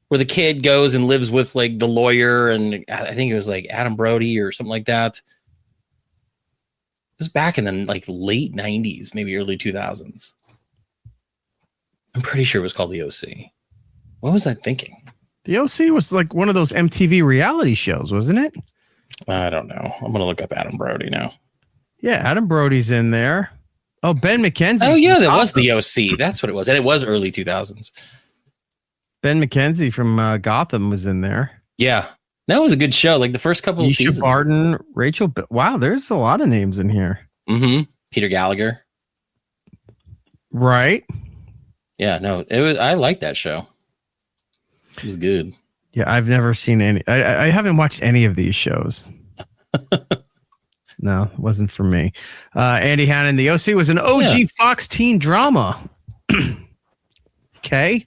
where the kid goes and lives with like the lawyer, and I think it was like Adam Brody or something like that. It was back in the like late 90s, maybe early 2000s. I'm pretty sure it was called The OC. What was I thinking? The OC was like one of those MTV reality shows, wasn't it? I don't know. I'm going to look up Adam Brody now. Yeah, Adam Brody's in there. Oh, Ben McKenzie. Oh, yeah, that was The OC. That's what it was. And it was early 2000s. Ben McKenzie from Gotham was in there. Yeah. That was a good show. Like the first couple of seasons. Barton, Rachel. Wow, there's a lot of names in here. Mm-hmm. Peter Gallagher. Right. Yeah, no, it was. I liked that show. It was good. Yeah, I've never seen any. I haven't watched any of these shows. No, it wasn't for me. Andy Hannon, The OC was an OG Fox teen drama. Okay.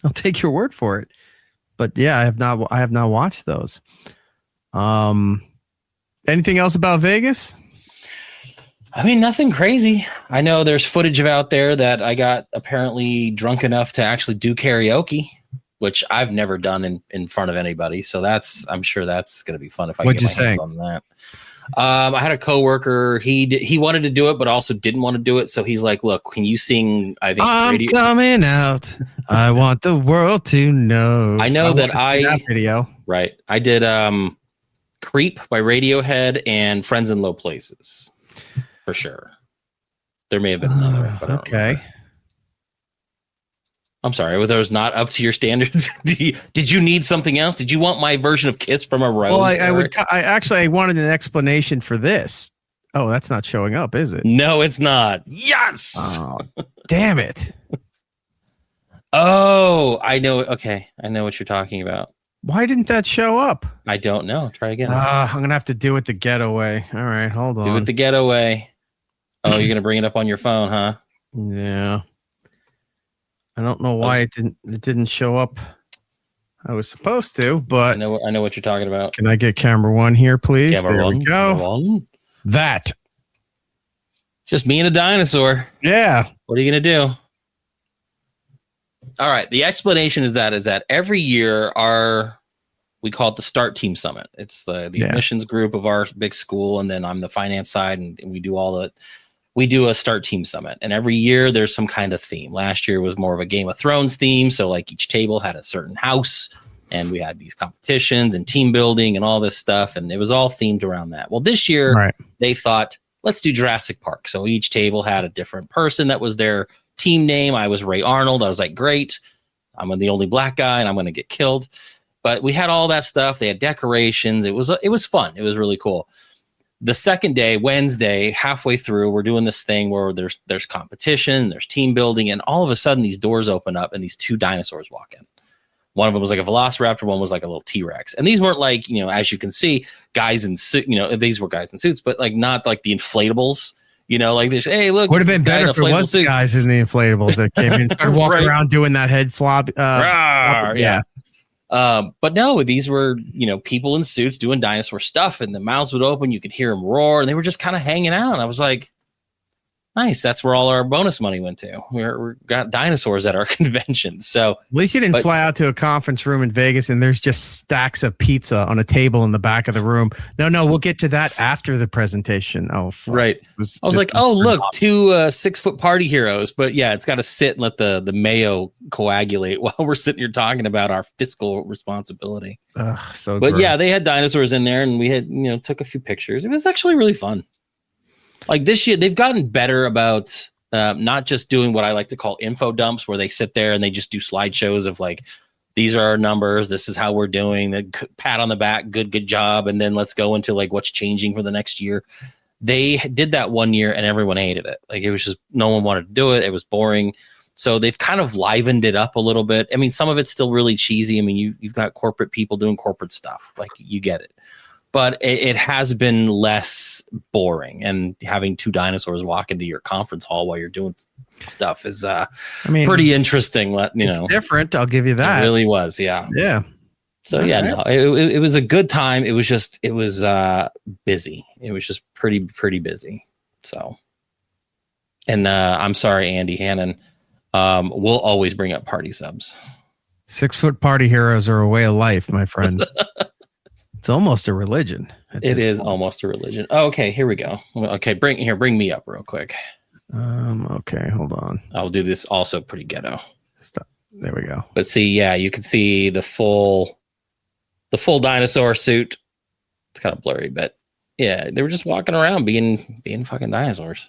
I'll take your word for it. But yeah, I have not watched those. Anything else about Vegas? I mean, nothing crazy. I know there's footage of out there that I got apparently drunk enough to actually do karaoke, which I've never done in front of anybody. So I'm sure that's going to be fun if I get my hands on that. I had a coworker. He wanted to do it, but also didn't want to do it. So he's like, "Look, can you sing?" I think I'm coming out. I want the world to know. I know that that video. Right. I did "Creep" by Radiohead and "Friends in Low Places" for sure. There may have been another. But okay. I'm sorry, were those not up to your standards? Did you need something else? Did you want my version of "Kiss from a Rose"? Well, I wanted an explanation for this. Oh, that's not showing up, is it? No, it's not. Yes. Oh, damn it. Oh, I know. Okay, I know what you're talking about. Why didn't that show up? I don't know. Try again. I'm gonna have to do it the getaway. All right, hold on. Do it the getaway. Oh, you're gonna bring it up on your phone, huh? Yeah. I don't know why it didn't show up. I was supposed to, but I know what you're talking about. Can I get camera one here, please? There we go. That. It's just me and a dinosaur. Yeah. What are you gonna do? All right. The explanation is that every year we call it the Start Team Summit. It's the admissions group of our big school, and then I'm the finance side, and we do all the. We do a Start Team Summit, and every year there's some kind of theme. Last year was more of a Game of Thrones theme. So like each table had a certain house, and we had these competitions and team building and all this stuff. And it was all themed around that. Well, this year they thought, let's do Jurassic Park. So each table had a different person that was their team name. I was Ray Arnold. I was like, great. I'm the only black guy and I'm going to get killed. But we had all that stuff. They had decorations. It was fun. It was really cool. The second day, Wednesday, halfway through, we're doing this thing where there's competition, there's team building, and all of a sudden these doors open up and these two dinosaurs walk in. One of them was like a velociraptor, one was like a little T-Rex. And these weren't like, as you can see, guys in suits, these were guys in suits, but like not like the inflatables, like there's, hey, look. Would have been better if it was guys in the inflatables that came in and started walking around doing that head flop. Yeah. But no, these were, people in suits doing dinosaur stuff, and the mouths would open. You could hear them roar, and they were just kind of hanging out. And I was like, nice. That's where all our bonus money went to. We got dinosaurs at our convention. So at least you didn't fly out to a conference room in Vegas and there's just stacks of pizza on a table in the back of the room. No, we'll get to that after the presentation. Oh, fuck. Right. I was like, oh, look, two 6-foot party heroes. But yeah, it's got to sit and let the mayo coagulate while we're sitting here talking about our fiscal responsibility. So but yeah, they had dinosaurs in there, and we had, took a few pictures. It was actually really fun. Like this year, they've gotten better about not just doing what I like to call info dumps, where they sit there and they just do slideshows of like, these are our numbers, this is how we're doing, the pat on the back, good job, and then let's go into like what's changing for the next year. They did that one year and everyone hated it. Like it was just, no one wanted to do it. It was boring. So they've kind of livened it up a little bit. I mean, some of it's still really cheesy. I mean, you've got corporate people doing corporate stuff. Like you get it. But it has been less boring, and having two dinosaurs walk into your conference hall while you're doing stuff is pretty interesting. It's different. I'll give you that. It really was. Yeah. Yeah. So it was a good time. It was busy. It was just pretty busy. So, and I'm sorry, Andy Hannon. We'll always bring up party subs. 6-foot party heroes are a way of life, my friend. It's almost a religion. It is almost a religion. Oh, okay, here we go. Okay, bring me up real quick. Okay, hold on. I'll do this also pretty ghetto. Stop. There we go. But see, yeah, you can see the full dinosaur suit. It's kind of blurry, but yeah, they were just walking around being fucking dinosaurs.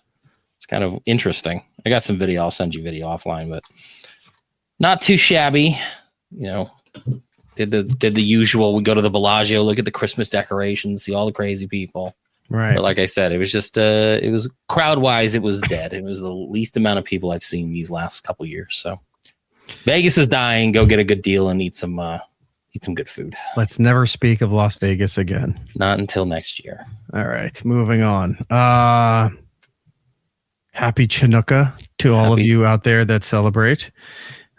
It's kind of interesting. I got some video. I'll send you video offline, but not too shabby. Did the usual. We go to the Bellagio, look at the Christmas decorations, see all the crazy people. Right. But like I said, it was just it was crowd wise, it was dead. It was the least amount of people I've seen these last couple years. So Vegas is dying. Go get a good deal and eat some good food. Let's never speak of Las Vegas again. Not until next year. All right, moving on. Happy Chanukah to all of you out there that celebrate.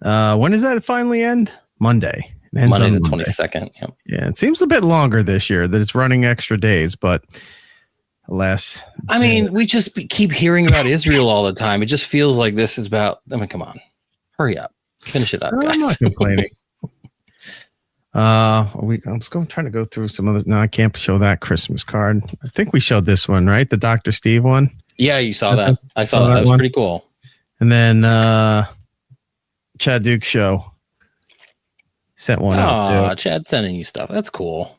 When does that finally end? Monday. It ends Monday on the Monday. 22nd. Yep. Yeah, it seems a bit longer this year that it's running extra days, but alas. I mean, we just keep hearing about Israel all the time. It just feels like this is about, I mean, come on, hurry up, finish it up, I'm guys. not complaining. I'm just trying to go through some other. No, I can't show that Christmas card. I think we showed this one, right? The Dr. Steve one. Yeah, you saw that. I saw that. That was one. pretty cool. And then Chad Duke show sent one out too. Chad sending you stuff. That's cool.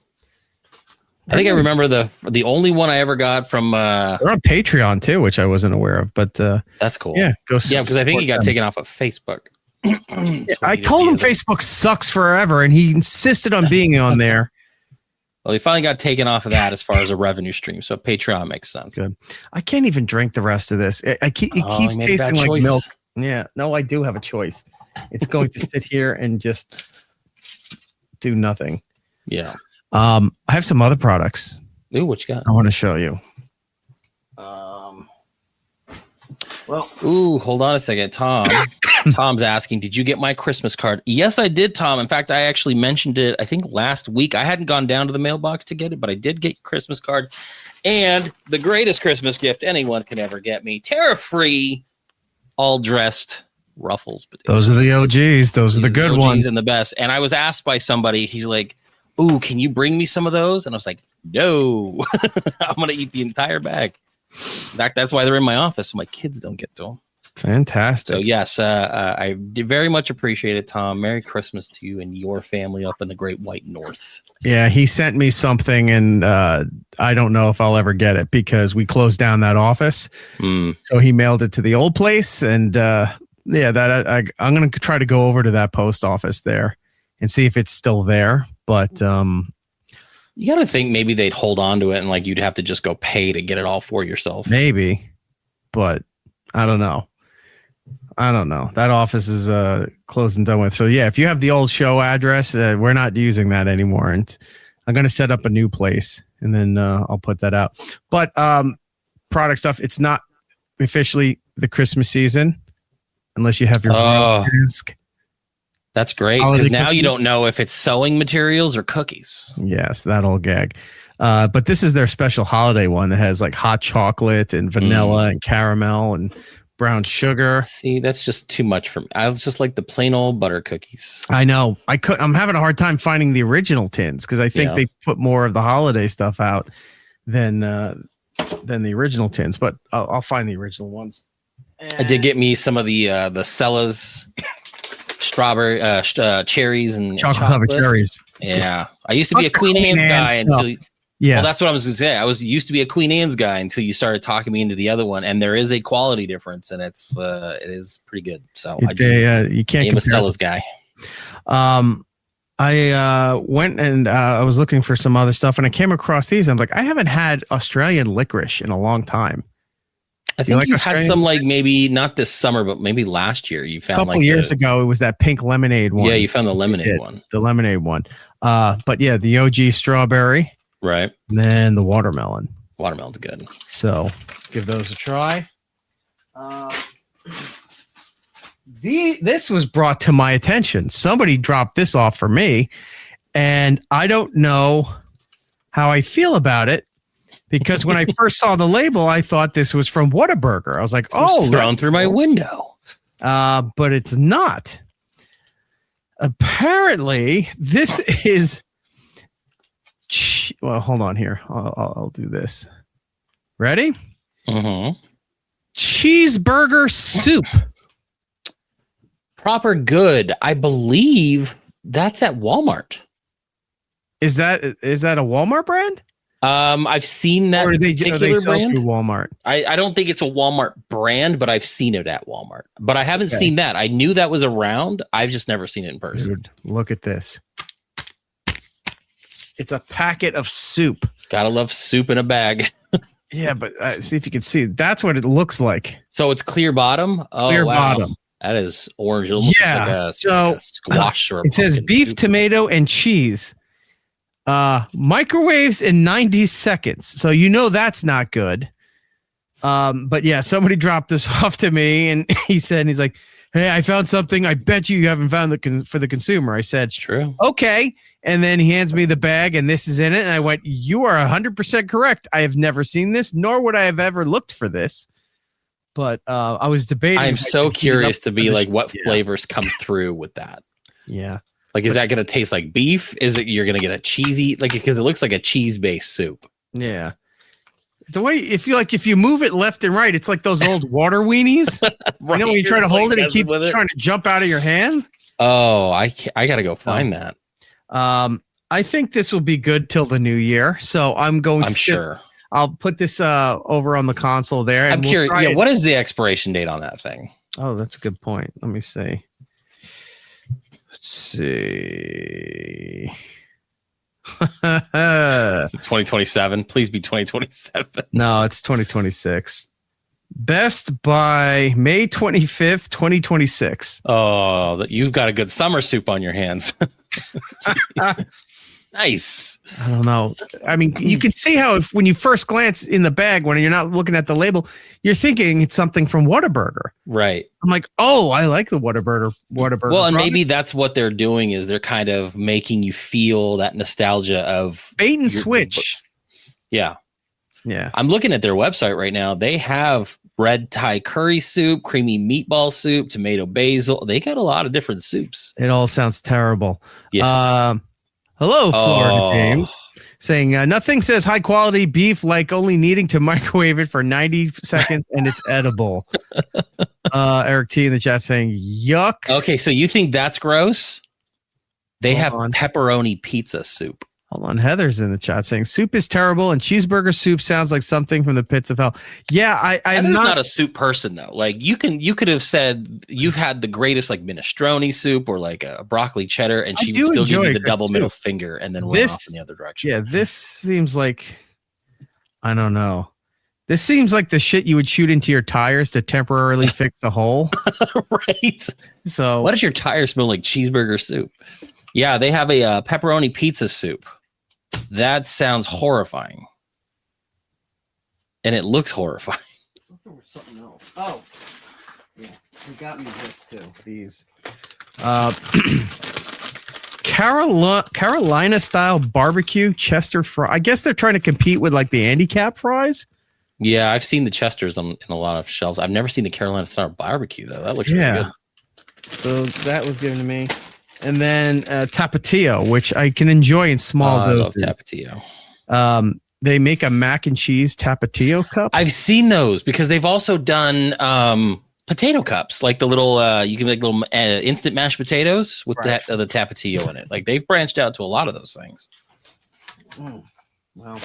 I think I remember the only one I ever got from. They're on Patreon too, which I wasn't aware of. But that's cool. Yeah, because I think he got taken off of Facebook. I told him Facebook sucks forever, and he insisted on being on there. Well, he finally got taken off of that as far as a revenue stream, so Patreon makes sense. Good. I can't even drink the rest of this. It keeps tasting like choice. milk. Yeah, no, I do have a choice. It's going to sit here and just do nothing. Yeah. I have some other products. Ooh, what you got? I want to show you. Ooh, hold on a second. Tom's asking, did you get my Christmas card? Yes, I did, Tom. In fact, I actually mentioned it, I think last week. I hadn't gone down to the mailbox to get it, but I did get your Christmas card. And the greatest Christmas gift anyone can ever get me, tariff-free, all-dressed Ruffles. Those are the OGs. Those are the good ones. And the best. And I was asked by somebody, he's like, ooh, can you bring me some of those? And I was like, no, I'm going to eat the entire bag. In fact, that's why they're in my office, so my kids don't get to them. Fantastic. So, yes, I very much appreciate it, Tom. Merry Christmas to you and your family up in the Great White North. Yeah, he sent me something, and I don't know if I'll ever get it because we closed down that office. So he mailed it to the old place, and I'm going to try to go over to that post office there and see if it's still there. But you got to think maybe they'd hold on to it, and like you'd have to just go pay to get it all for yourself. Maybe, but I don't know. That office is closed and done with. So yeah, if you have the old show address, we're not using that anymore. And I'm going to set up a new place, and then I'll put that out. But product stuff, it's not officially the Christmas season unless you have your disc. That's great, because now you don't know if it's sewing materials or cookies. Yes, that old gag. But this is their special holiday one that has like hot chocolate and vanilla and caramel and brown sugar. See, that's just too much for me. I was just like the plain old butter cookies. I know. I'm having a hard time finding the original tins because I think they put more of the holiday stuff out than the original tins. But I'll find the original ones. I did get me some of the Cella's strawberry cherries and chocolate covered cherries. Yeah, I used to be a Queen Anne's guy until. Yeah, well, that's what I was going to say. I used to be a Queen Anne's guy until you started talking me into the other one, and there is a quality difference, and it is pretty good. So you can't. I'm a Cella's guy. I went and I was looking for some other stuff, and I came across these. I'm like, I haven't had Australian licorice in a long time. I think you had some like maybe not this summer, but maybe last year. You found a couple years ago. It was that pink lemonade one. Yeah, you found the lemonade one. The lemonade one. But yeah, the OG strawberry. Right. And then the watermelon. Watermelon's good. So give those a try. This was brought to my attention. Somebody dropped this off for me, and I don't know how I feel about it because when I first saw the label, I thought this was from Whataburger. I was like, thrown through my window. But it's not. Apparently, this is. Well, hold on here. I'll do this. Ready? Mm-hmm. Cheeseburger soup. Proper good. I believe that's at Walmart. Is that a Walmart brand? I've seen that. Or they sell brand through Walmart? I don't think it's a Walmart brand, but I've seen it at Walmart. But I haven't seen that. I knew that was around. I've just never seen it in person. Dude, look at this. It's a packet of soup. Gotta love soup in a bag. Yeah, but see if you can see. That's what it looks like. So it's clear bottom? Clear bottom. That is orange. It almost yeah. Looks like a squash or a it says beef, soup. tomato, and cheese. Microwaves in 90 seconds. So you know that's not good. But yeah, somebody dropped this off to me, and he's like, hey, I found something. I bet you haven't found for the consumer. I said, It's true. okay. And then he hands me the bag and this is in it. And I went, you are 100% correct. I have never seen this, nor would I have ever looked for this. But I was debating. I'm so curious to be like, what yeah. flavors come through with that? Yeah. Like, is that going to taste like beef? Is it you're going to get a cheesy, like, because it looks like a cheese-based soup. Yeah. The way, if you move it left and right, it's like those old water weenies. Right. You know, when you try to hold it, it keeps trying to jump out of your hand. Oh, I got to go find that. I think this will be good till the new year. So I'm sure. I'll put this over on the console there. And I'm curious. Yeah, what is the expiration date on that thing? Oh, that's a good point. Let me see. Let's see. Is it 2027? Please be 2027. No, it's 2026. Best by May 25th, 2026. Oh, you've got a good summer soup on your hands. Nice. I don't know. I mean, you can see how when you first glance in the bag, when you're not looking at the label, you're thinking it's something from Whataburger. Right. I'm like, oh, I like the Whataburger. Well, and product. maybe that's what they're doing is they're kind of making you feel that nostalgia of bait and switch. Yeah. Yeah. I'm looking at their website right now. They have red Thai curry soup, creamy meatball soup, tomato basil. They got a lot of different soups. It all sounds terrible. Yeah. Hello, Florida James, saying nothing says high quality beef like only needing to microwave it for 90 seconds and it's edible. Eric T in the chat saying yuck. Okay, so you think that's gross? They Hold have on. pepperoni pizza soup. Hold on, Heather's in the chat saying soup is terrible and cheeseburger soup sounds like something from the pits of hell. Yeah, I'm not a soup person though. Like you could have said you've had the greatest like minestrone soup or like a broccoli cheddar, and she would still give you the double middle finger and then run off in the other direction. Yeah, this seems like I don't know. This seems like the shit you would shoot into your tires to temporarily fix a hole. Right. So what does your tire smell like? Cheeseburger soup. Yeah, they have a pepperoni pizza soup. That sounds horrifying. And it looks horrifying. There was something else. Oh, yeah, you got me this too. These Carolina style barbecue Chester fry. I guess they're trying to compete with like the handicap fries. Yeah, I've seen the Chesters in a lot of shelves. I've never seen the Carolina style barbecue though. That looks really good. So that was given to me. And then Tapatio, which I can enjoy in small doses. I love Tapatio. They make a mac and cheese Tapatio cup. I've seen those because they've also done potato cups, like the little you can make little instant mashed potatoes with the Tapatio in it. Like they've branched out to a lot of those things. Well,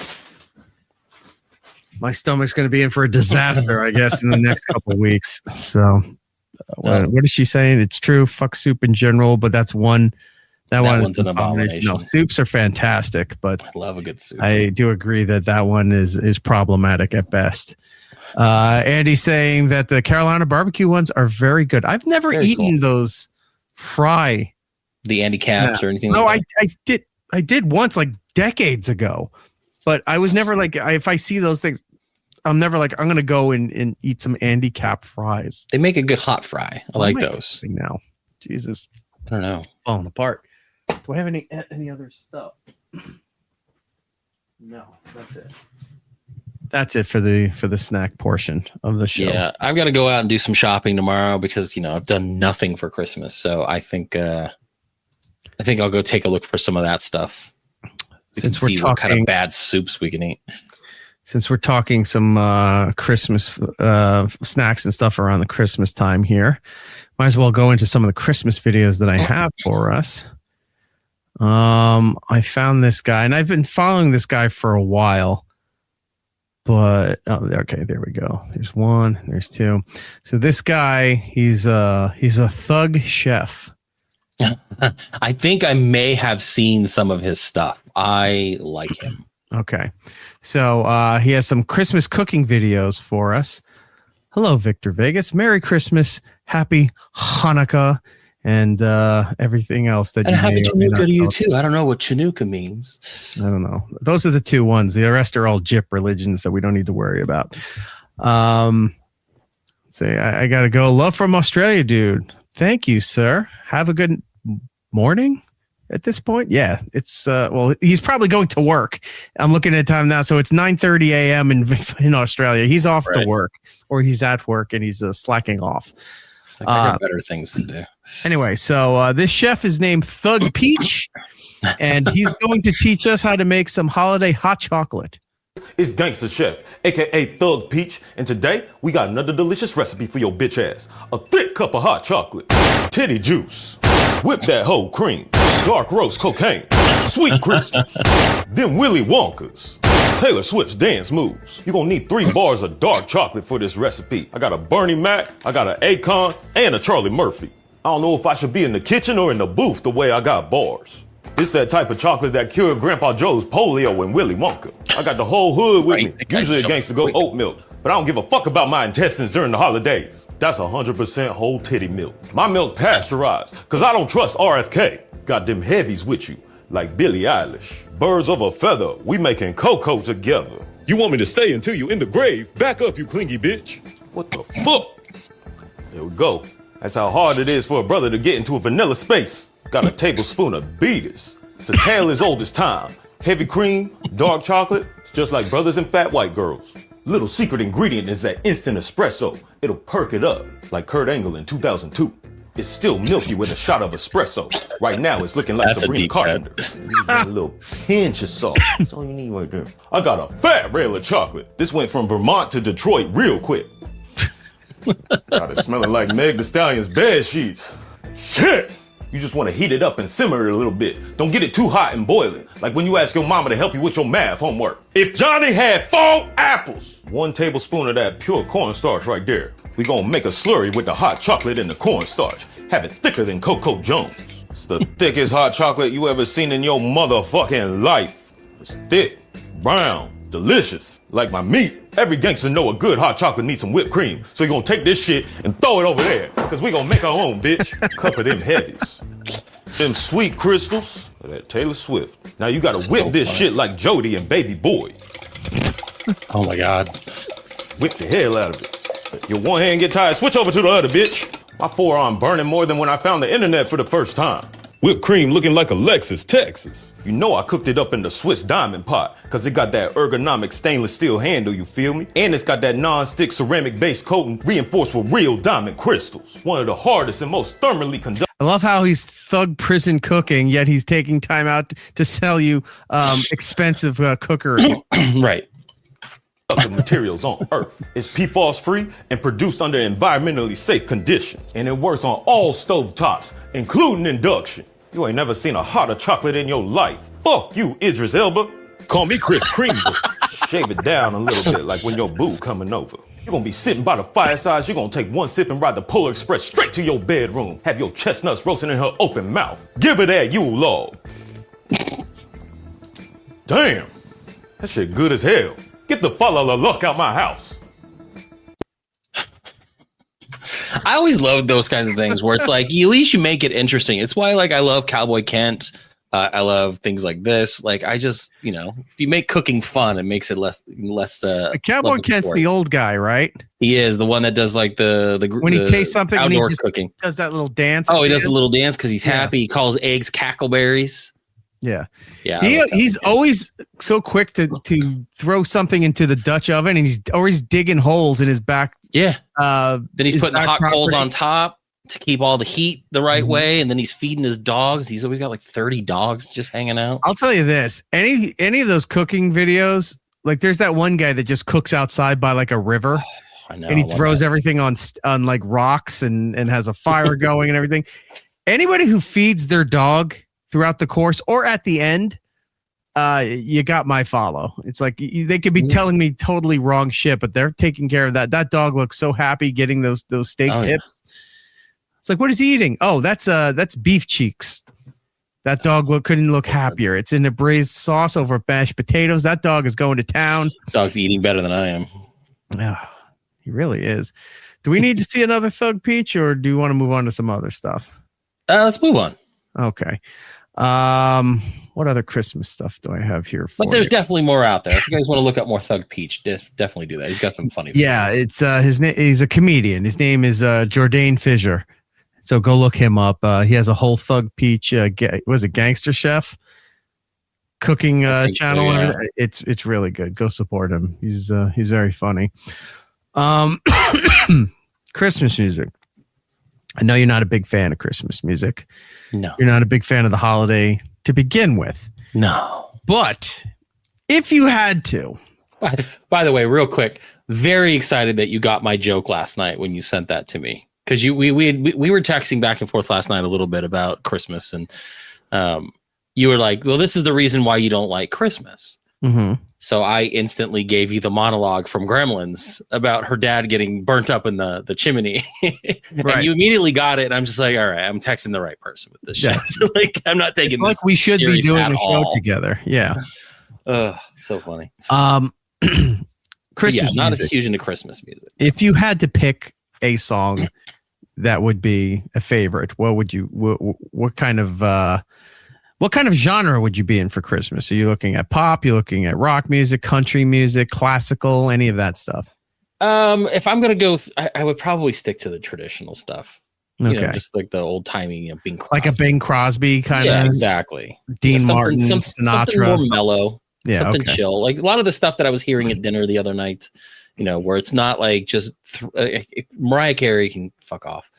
my stomach's going to be in for a disaster, I guess, in the next couple of weeks. So. What is she saying? It's true. Fuck soup in general, but that's one. That one's an abomination. No, soups are fantastic, but I love a good soup. I do agree that one is problematic at best. Andy's saying that the Carolina barbecue ones are very good. I've never eaten those fry. The Andy Caps or anything. No, like that? I did once like decades ago, but I was never like if I see those things. I'm never like, I'm going to go and eat some Andy Cap fries. They make a good hot fry. I like those. Now, Jesus. I don't know. Falling apart. Do I have any other stuff? No, that's it. That's it for the snack portion of the show. Yeah, I've got to go out and do some shopping tomorrow because, I've done nothing for Christmas. So I think I'll go take a look for some of that stuff. Since we're talking, what kind of bad soups we can eat. Since we're talking some Christmas snacks and stuff around the Christmas time here, might as well go into some of the Christmas videos that I have for us. I found this guy, and I've been following this guy for a while. But okay, there we go. There's one, there's two. So this guy, he's a thug chef. I think I may have seen some of his stuff. I like him. Okay. So he has some Christmas cooking videos for us. Hello, Victor Vegas. Merry Christmas. Happy Hanukkah. And everything else that and happy Chanukah to you too. I don't know what Chanukah means. I don't know. Those are the two ones. The rest are all Jip religions that we don't need to worry about. Let's say, I got to go. Love from Australia, dude. Thank you, sir. Have a good morning at this point. Yeah, it's well, he's probably going to work. I'm looking at time now, so it's 9:30 a.m. in Australia. He's off to work, or he's at work and he's slacking off. It's like I got better things to do. Anyway, so this chef is named Thug Peach, and he's going to teach us how to make some holiday hot chocolate. It's Gangsta Chef, aka Thug Peach, and today we got another delicious recipe for your bitch ass. A thick cup of hot chocolate, titty juice, whip that whole cream, dark roast cocaine, sweet crystals, then Willy Wonkas, Taylor Swift's dance moves. You're gonna need 3 bars of dark chocolate for this recipe. I got a Bernie Mac, I got an Akon, and a Charlie Murphy. I don't know if I should be in the kitchen or in the booth the way I got bars. It's that type of chocolate that cured Grandpa Joe's polio and Willy Wonka. I got the whole hood with me. Usually a gangster go oat milk, but I don't give a fuck about my intestines during the holidays. That's 100% whole titty milk. My milk pasteurized, cause I don't trust RFK. Got them heavies with you, like Billie Eilish. Birds of a feather, we making cocoa together. You want me to stay until you in the grave? Back up, you clingy bitch. What the fuck? There we go. That's how hard it is for a brother to get into a vanilla space. Got a tablespoon of beaters. It's a tale as old as time. Heavy cream, dark chocolate. It's just like brothers and fat white girls. Little secret ingredient is that instant espresso. It'll perk it up, like Kurt Angle in 2002. It's still milky with a shot of espresso. Right now, it's looking like That's Sabrina Carpenter. A little pinch of salt. That's all you need right there. I got a fat rail of chocolate. This went from Vermont to Detroit real quick. Got it smelling like Meg Thee Stallion's bed sheets. Shit! You just want to heat it up and simmer it a little bit. Don't get it too hot and boiling, like when you ask your mama to help you with your math homework. If Johnny had 4 apples, 1 tablespoon of that pure cornstarch right there. We gonna make a slurry with the hot chocolate and the cornstarch. Have it thicker than Coco Jones. It's the thickest hot chocolate you ever seen in your motherfucking life. It's thick, brown, delicious, like my meat. Every gangster know a good hot chocolate needs some whipped cream. So you gonna take this shit and throw it over there, cause we gonna make our own, bitch. Cup of them heavies. Them sweet crystals, or that Taylor Swift. Now you gotta whip this shit like Jody and Baby Boy. Oh my God. Whip the hell out of it. Your one hand get tired, switch over to the other, bitch. My forearm burning more than when I found the internet for the first time. Whipped cream looking like a Lexus, Texas. You know I cooked it up in the Swiss diamond pot, cause it got that ergonomic stainless steel handle, you feel me? And it's got that non-stick ceramic base coating reinforced with real diamond crystals. One of the hardest and most thermally conducted. I love how he's thug prison cooking, yet he's taking time out to sell you expensive cookery. Right. The materials on Earth. It's PFAS free and produced under environmentally safe conditions. And it works on all stove tops, including induction. You ain't never seen a hotter chocolate in your life. Fuck you, Idris Elba. Call me Chris Kringle. Shave it down a little bit like when your boo coming over. You're gonna be sitting by the fireside, you're gonna take 1 sip and ride the Polar Express straight to your bedroom. Have your chestnuts roasting in her open mouth. Give her that Yule log. Damn, that shit good as hell. Get the follow luck out my house. I always love those kinds of things where it's like, at least you make it interesting. It's why, like, I love Cowboy Kent. I love things like this. Like, I just, if you make cooking fun, it makes it less. Cowboy Kent's the old guy, right? He is the one that does like the when he tastes something, outdoor when he cooking, does that little dance. Oh, he does a little dance because he's happy. He calls eggs cackleberries. Yeah. He's always so quick to throw something into the Dutch oven, and he's always digging holes in his back. Yeah. Then he's putting hot coals on top to keep all the heat the right way, and then he's feeding his dogs. He's always got like 30 dogs just hanging out. I'll tell you this: any of those cooking videos, like there's that one guy that just cooks outside by like a river. I know, and he throws everything on like rocks and has a fire going and everything. Anybody who feeds their dog throughout the course or at the end, you got my follow. It's like they could be telling me totally wrong shit, but they're taking care of that. That dog looks so happy getting those steak tips. Yeah. It's like, what is he eating? Oh, that's beef cheeks. That dog couldn't look happier. It's in a braised sauce over mashed potatoes. That dog is going to town. Dog's eating better than I am. Yeah, he really is. Do we need to see another Thug Peach, or do you want to move on to some other stuff? Let's move on. Okay. What other Christmas stuff do I have here for But there's you? definitely more out there. If you guys want to look up more Thug Peach, definitely do that. He's got some funny. Yeah, it's his name. He's a comedian. His name is Jordan Fisher. So go look him up. He has a whole Thug Peach. Was it Gangster Chef cooking channel? So, yeah. It's really good. Go support him. He's very funny. Christmas music. I know you're not a big fan of Christmas music. No, You're not a big fan of the holiday to begin with. no. But if you had to, By the way, real quick, very excited that you got my joke last night when you sent that to me, because we were texting back and forth last night a little bit about Christmas, and you were like, "Well, this is the reason why you don't like Christmas." mm-hmm. So I instantly gave you the monologue from Gremlins about her dad getting burnt up in the chimney. Right. And you immediately got it. And I'm just like, all right, I'm texting the right person with this shit. Like, I'm not taking It's this like we should be serious doing at a show all. together. Yeah. So funny. Christmas Not music. as huge into Christmas music. If you had to pick a song that would be a favorite, what would you? What kind of genre would you be in for Christmas? Are you looking at pop? You're looking at rock music, country music, classical, any of that stuff? If I'm gonna go, I would probably stick to the traditional stuff. You know, Okay. just like the old timey, Bing Crosby. Like a Bing Crosby kind Yeah, of. exactly. Dean Something- Martin, something Sinatra. more mellow. Yeah. Something Okay. chill. Like a lot of the stuff that I was hearing at dinner the other night, you know, where it's not like just Mariah Carey can fuck off.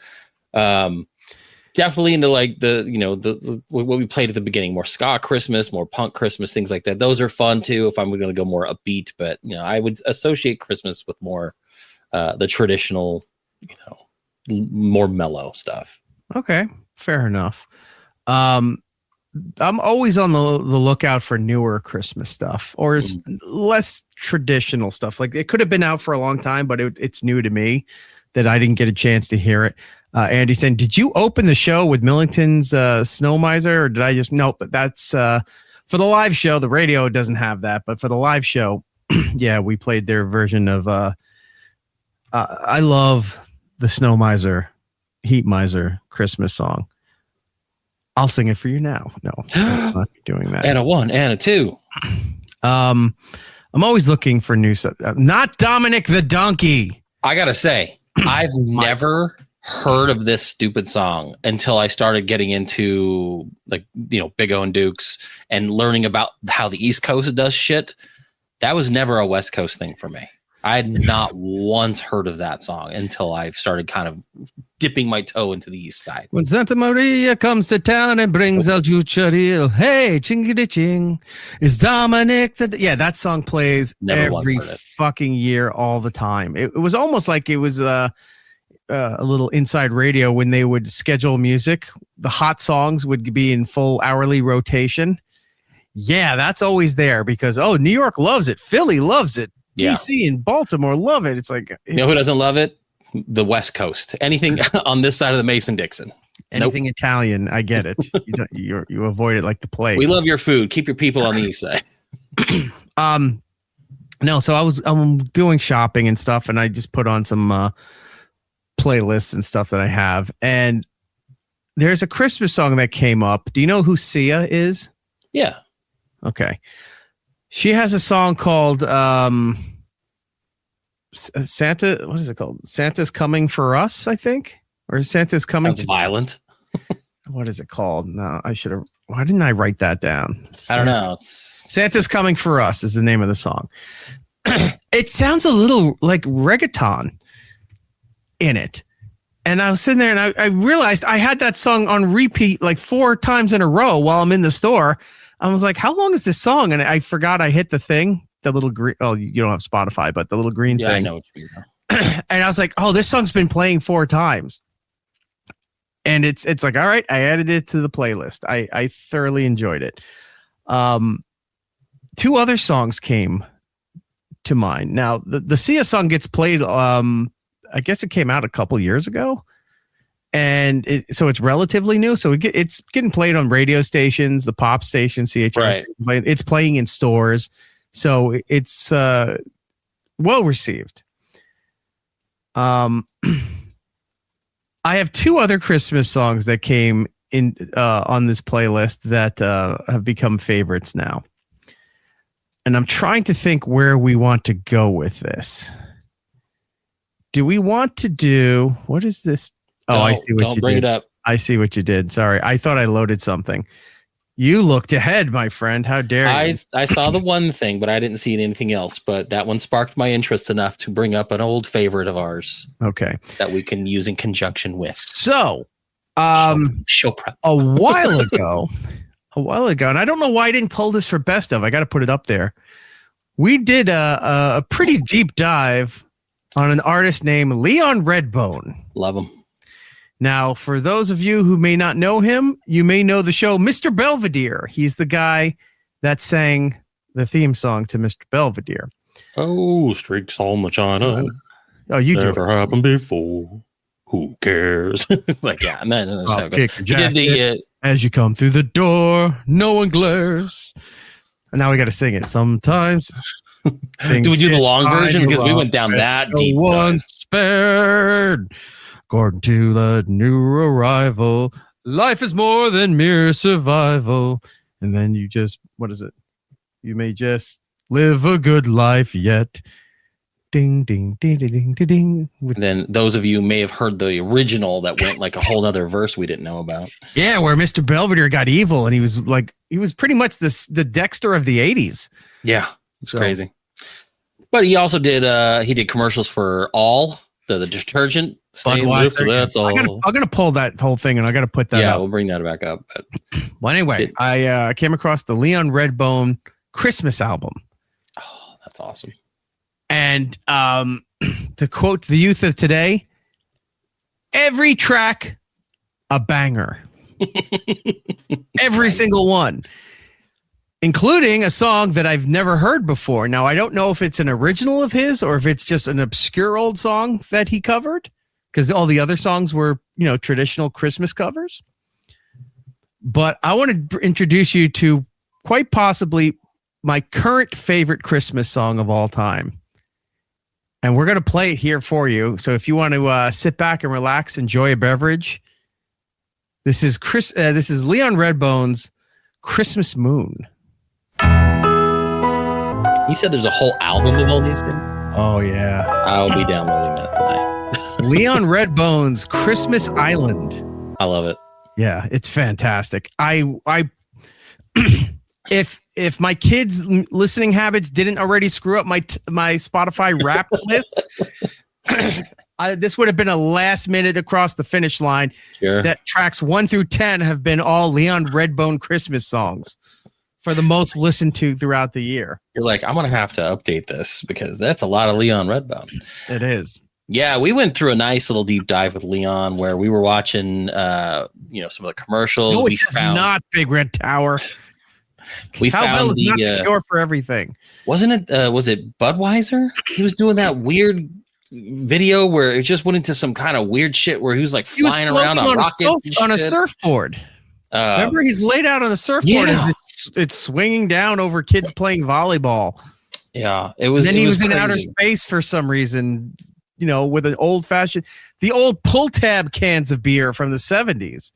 Definitely into like the what we played at the beginning, more ska Christmas, more punk Christmas, things like that. Those are fun too if I'm going to go more upbeat, but you know, I would associate Christmas with more the traditional, you know, more mellow stuff. Okay. Fair enough. I'm always on the lookout for newer Christmas stuff or less traditional stuff. Like it could have been out for a long time, but it's new to me that I didn't get a chance to hear it. Andy said, did you open the show with Millington's Snow Miser, or did I just? Nope. But that's for the live show. The radio doesn't have that, but for the live show, yeah, we played their version of. I love the Snow Miser, Heat Miser Christmas song. I'll sing it for you now. No, I'm not doing that. And a 1 and a 2. I'm always looking for new stuff. Not Dominic the Donkey. I gotta say, I've never heard of this stupid song until I started getting into like, you know, Big O and Dukes and learning about how the East Coast does shit. That was never a West Coast thing for me. I had not once heard of that song until I started kind of dipping my toe into the East Side. When Santa Maria comes to town and brings El Juchario, hey, chingity ching, is Dominic yeah, that song plays Never once every heard it. fucking year, all the time. It was almost like it was a little inside radio when they would schedule music. The hot songs would be in full hourly rotation. Yeah, that's always there because New York loves it, Philly loves it. Yeah. DC and Baltimore love it. It's like You know who doesn't love it? The West Coast. Anything on this side of the Mason-Dixon. anything Italian. I get it. You avoid it like the plague. We love your food. Keep your people on the East Side. No, so I'm doing shopping and stuff, and I just put on some playlists and stuff that I have, and there's a Christmas song that came up. Do you know who Sia is? Yeah. Okay. She has a song called Santa. What is it called? Santa's Coming for Us, I think, or Santa's Coming. Sounds violent. What is it called? No, I should have. Why didn't I write that down? I don't know. Santa's Coming for Us is the name of the song. It sounds a little like reggaeton in it. And I was sitting there and I realized I had that song on repeat like 4 times in a row while I'm in the store. I was like, how long is this song? And I forgot I hit the thing, the little green. Oh, you don't have Spotify, but the little green Yeah, thing. I know what you mean. And I was like, oh, this song's been playing 4 times. And it's like, all right, I added it to the playlist. I thoroughly enjoyed it. 2 other songs came to mind. Now, the Sia song gets played, I guess it came out a couple years ago. And so it's relatively new. So it's getting played on radio stations, the pop station, CHR. Right. Station, it's playing in stores. So it's well received. I have 2 other Christmas songs that came in on this playlist that have become favorites now. And I'm trying to think where we want to go with this. Do we want to do, what is this? Oh, I see what you did. Don't bring it up. I see what you did. Sorry. I thought I loaded something. You looked ahead, my friend. How dare you? I saw the one thing, but I didn't see anything else. But that one sparked my interest enough to bring up an old favorite of ours. Okay. That we can use in conjunction with. So, show prep. a while ago, and I don't know why I didn't pull this for best of. I got to put it up there. We did a pretty deep dive on an artist named Leon Redbone. Love him. Now, for those of you who may not know him, you may know the show Mr. Belvedere. He's the guy that sang the theme song to Mr. Belvedere. Oh, streaks on the china. Oh, you never happened before. Who cares? Like, yeah, no, as you come through the door, no one glares. And now we got to sing it. Sometimes. Do we do the long version? Because we went down that deep. No one spared. According to the new arrival, life is more than mere survival. And then you just, what is it? You may just live a good life yet. Ding, ding, ding, ding, ding, ding. Then those of you may have heard the original that went like a whole other verse we didn't know about. Yeah, where Mr. Belvedere got evil and he was pretty much the Dexter of the 80s. Yeah, it's crazy. But he also did he did commercials for All, the detergent. That's all. I'm gonna pull that whole thing and I gotta put that up. Yeah, we'll bring that back up. But well, anyway, I came across the Leon Redbone Christmas album. Oh, that's awesome. And to quote the youth of today, every track a banger. Every single one. Including a song that I've never heard before. Now, I don't know if it's an original of his or if it's just an obscure old song that he covered, because all the other songs were, traditional Christmas covers. But I want to introduce you to quite possibly my current favorite Christmas song of all time. And we're going to play it here for you. So if you want to sit back and relax, enjoy a beverage, this is Leon Redbone's Christmas Moon. You said there's a whole album of all these things? Oh, yeah. I'll be downloading that tonight. Leon Redbone's Christmas Island. I love it. Yeah, it's fantastic. If my kids' listening habits didn't already screw up my Spotify rap list, this would have been a last minute across the finish line. Sure. That tracks 1 through 10 have been all Leon Redbone Christmas songs for the most listened to throughout the year. You're like, I'm going to have to update this because that's a lot of Leon Redbone. It is. Yeah, we went through a nice little deep dive with Leon where we were watching, some of the commercials. No, it's not Big Red Tower. Cowbell is not the cure for everything. Wasn't it? Was it Budweiser? He was doing that weird video where it just went into some kind of weird shit where he was like flying around on rockets on a surfboard. Remember, he's laid out on a surfboard as it's swinging down over kids playing volleyball. Yeah, it was. And then he was in outer space for some reason. With an the old pull tab cans of beer from the 70s.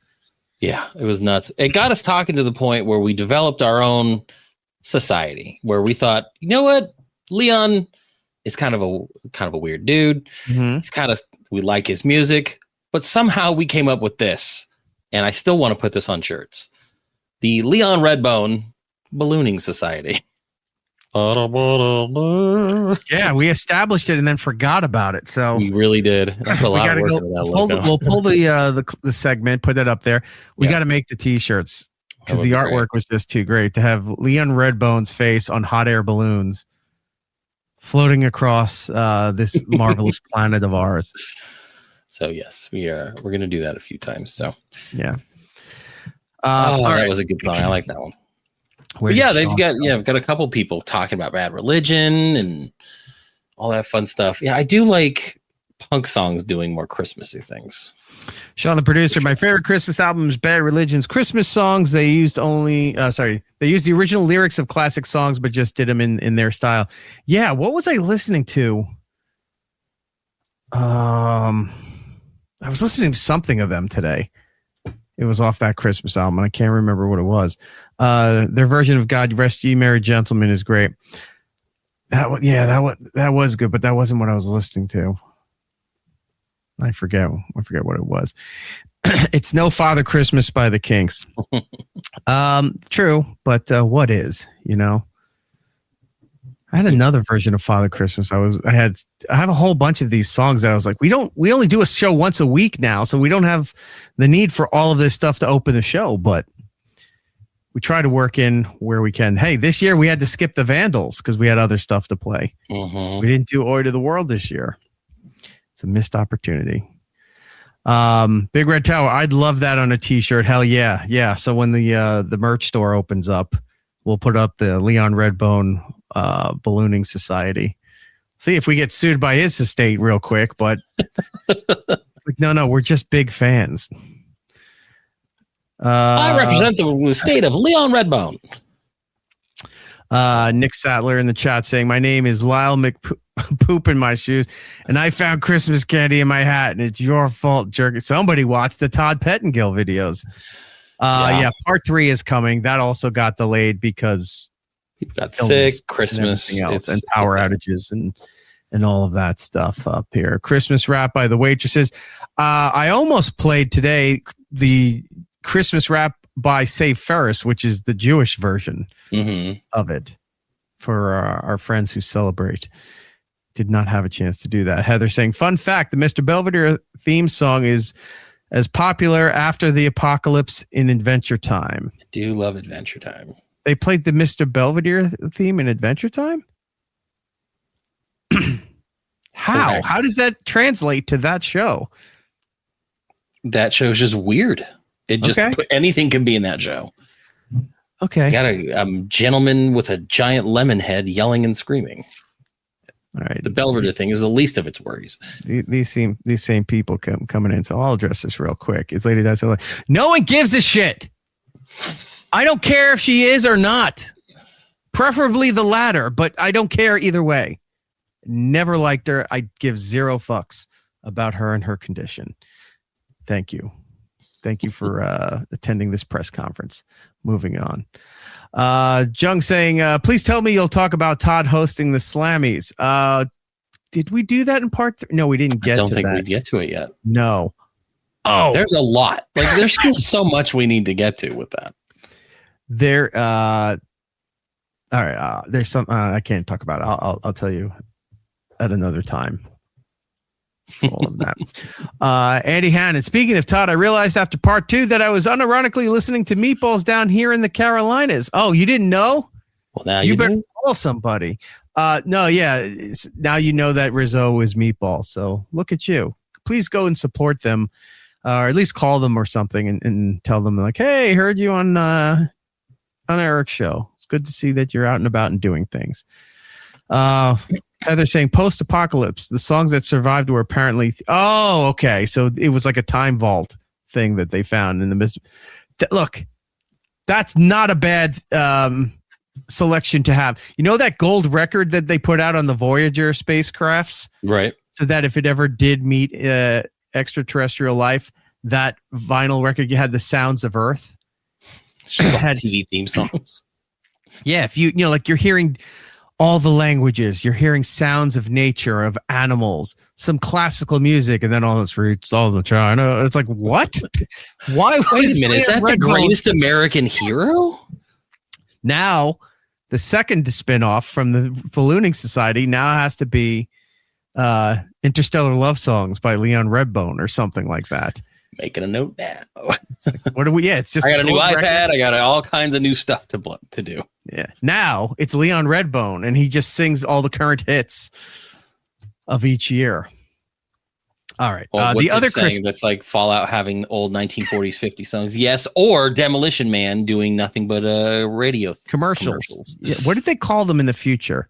Yeah, it was nuts. It got us talking to the point where we developed our own society where we thought, you know what? Leon is kind of a weird dude. Mm-hmm. We like his music, but somehow we came up with this, and I still want to put this on shirts. The Leon Redbone Ballooning Society. Yeah, we established it and then forgot about it. So we really did. That's a lot of work. We'll pull the segment, put that up there. We got to make the t-shirts because the artwork was just too great to have Leon Redbone's face on hot air balloons floating across this marvelous planet of ours. So yes, we're going to do that a few times. So yeah. That was a good song. I like that one. We've got a couple people talking about Bad Religion and all that fun stuff. Yeah, I do like punk songs doing more Christmassy things. Sean, the producer, my favorite Christmas album is Bad Religion's Christmas songs. They used they used the original lyrics of classic songs, but just did them in their style. Yeah, what was I listening to? I was listening to something of them today. It was off that Christmas album, and I can't remember what it was. Their version of God Rest Ye Merry Gentlemen is great. That was good, but that wasn't what I was listening to. I forget what it was. It's No Father Christmas by the Kinks. True, but what is, I had another version of Father Christmas. I have a whole bunch of these songs that I was like, we only do a show once a week now, so we don't have the need for all of this stuff to open the show, but we try to work in where we can. Hey, this year we had to skip the Vandals because we had other stuff to play. Mm-hmm. We didn't do Oi to the World this year. It's a missed opportunity. Big Red Tower. I'd love that on a t-shirt. Hell yeah. Yeah. So when the merch store opens up, we'll put up the Leon Redbone Ballooning Society. See if we get sued by his estate real quick, but no, we're just big fans. I represent the state of Leon Redbone. Nick Sattler in the chat saying, my name is Lyle McPoop in my shoes, and I found Christmas candy in my hat, and it's your fault, jerk. Somebody watched the Todd Pettengill videos. Yeah, part 3 is coming. That also got delayed because people got sick, Christmas, and power outages and all of that stuff up here. Christmas rap by the Waitresses. I almost played today the Christmas rap by Save Ferris, which is the Jewish version of it for our friends who celebrate. Did not have a chance to do that. Heather saying, fun fact, the Mr. Belvedere theme song is as popular after the apocalypse in Adventure Time. I do love Adventure Time. They played the Mr. Belvedere theme in Adventure Time? How? Correct. How does that translate to that show? That show's just weird. It just anything can be in that show. Okay. You got a gentleman with a giant lemon head yelling and screaming. All right. The Belvedere thing is the least of its worries. These same people coming in. So I'll address this real quick. Is Lady Di like, no one gives a shit. I don't care if she is or not. Preferably the latter, but I don't care either way. Never liked her. I give zero fucks about her and her condition. Thank you. Thank you for attending this press conference. Moving on. Jung saying, please tell me you'll talk about Todd hosting the Slammies. Did we do that in part 3? No, we didn't get to that. I don't think we get to it yet. No. Oh, there's a lot. Like there's still so much we need to get to with that. There. All right. There's some I can't talk about it. I'll tell you at another time. All of that. Andy Hannon. Speaking of Todd, I realized after part 2 that I was unironically listening to Meatballs down here in the Carolinas. Oh, you didn't know? Well, now you better call somebody. No, yeah. Now you know that Rizzo is Meatballs. So look at you. Please go and support them, or at least call them or something and tell them like, hey, heard you on Eric's show. It's good to see that you're out and about and doing things. Heather saying post-apocalypse, the songs that survived were apparently okay, so it was like a time vault thing that they found in the look, that's not a bad selection to have. You know that gold record that they put out on the Voyager spacecrafts, right? So that if it ever did meet extraterrestrial life, that vinyl record had the sounds of Earth. Had TV theme songs. Yeah, if you like you're hearing all the languages, you're hearing sounds of nature, of animals, some classical music, and then all this roots, all the China. It's like, what? Why? Wait a minute, is that the greatest American hero? Now, the second spinoff from the Ballooning Society now has to be Interstellar Love Songs by Leon Redbone or something like that. Making a note now. Like, what do we? Yeah, it's just. I got a new iPad. Record. I got all kinds of new stuff to do. Yeah. Now it's Leon Redbone, and he just sings all the current hits of each year. All right. Well, the other that's like Fallout having old 1940s, 50 songs. Yes, or Demolition Man doing nothing but radio commercials. Yeah. What did they call them in the future?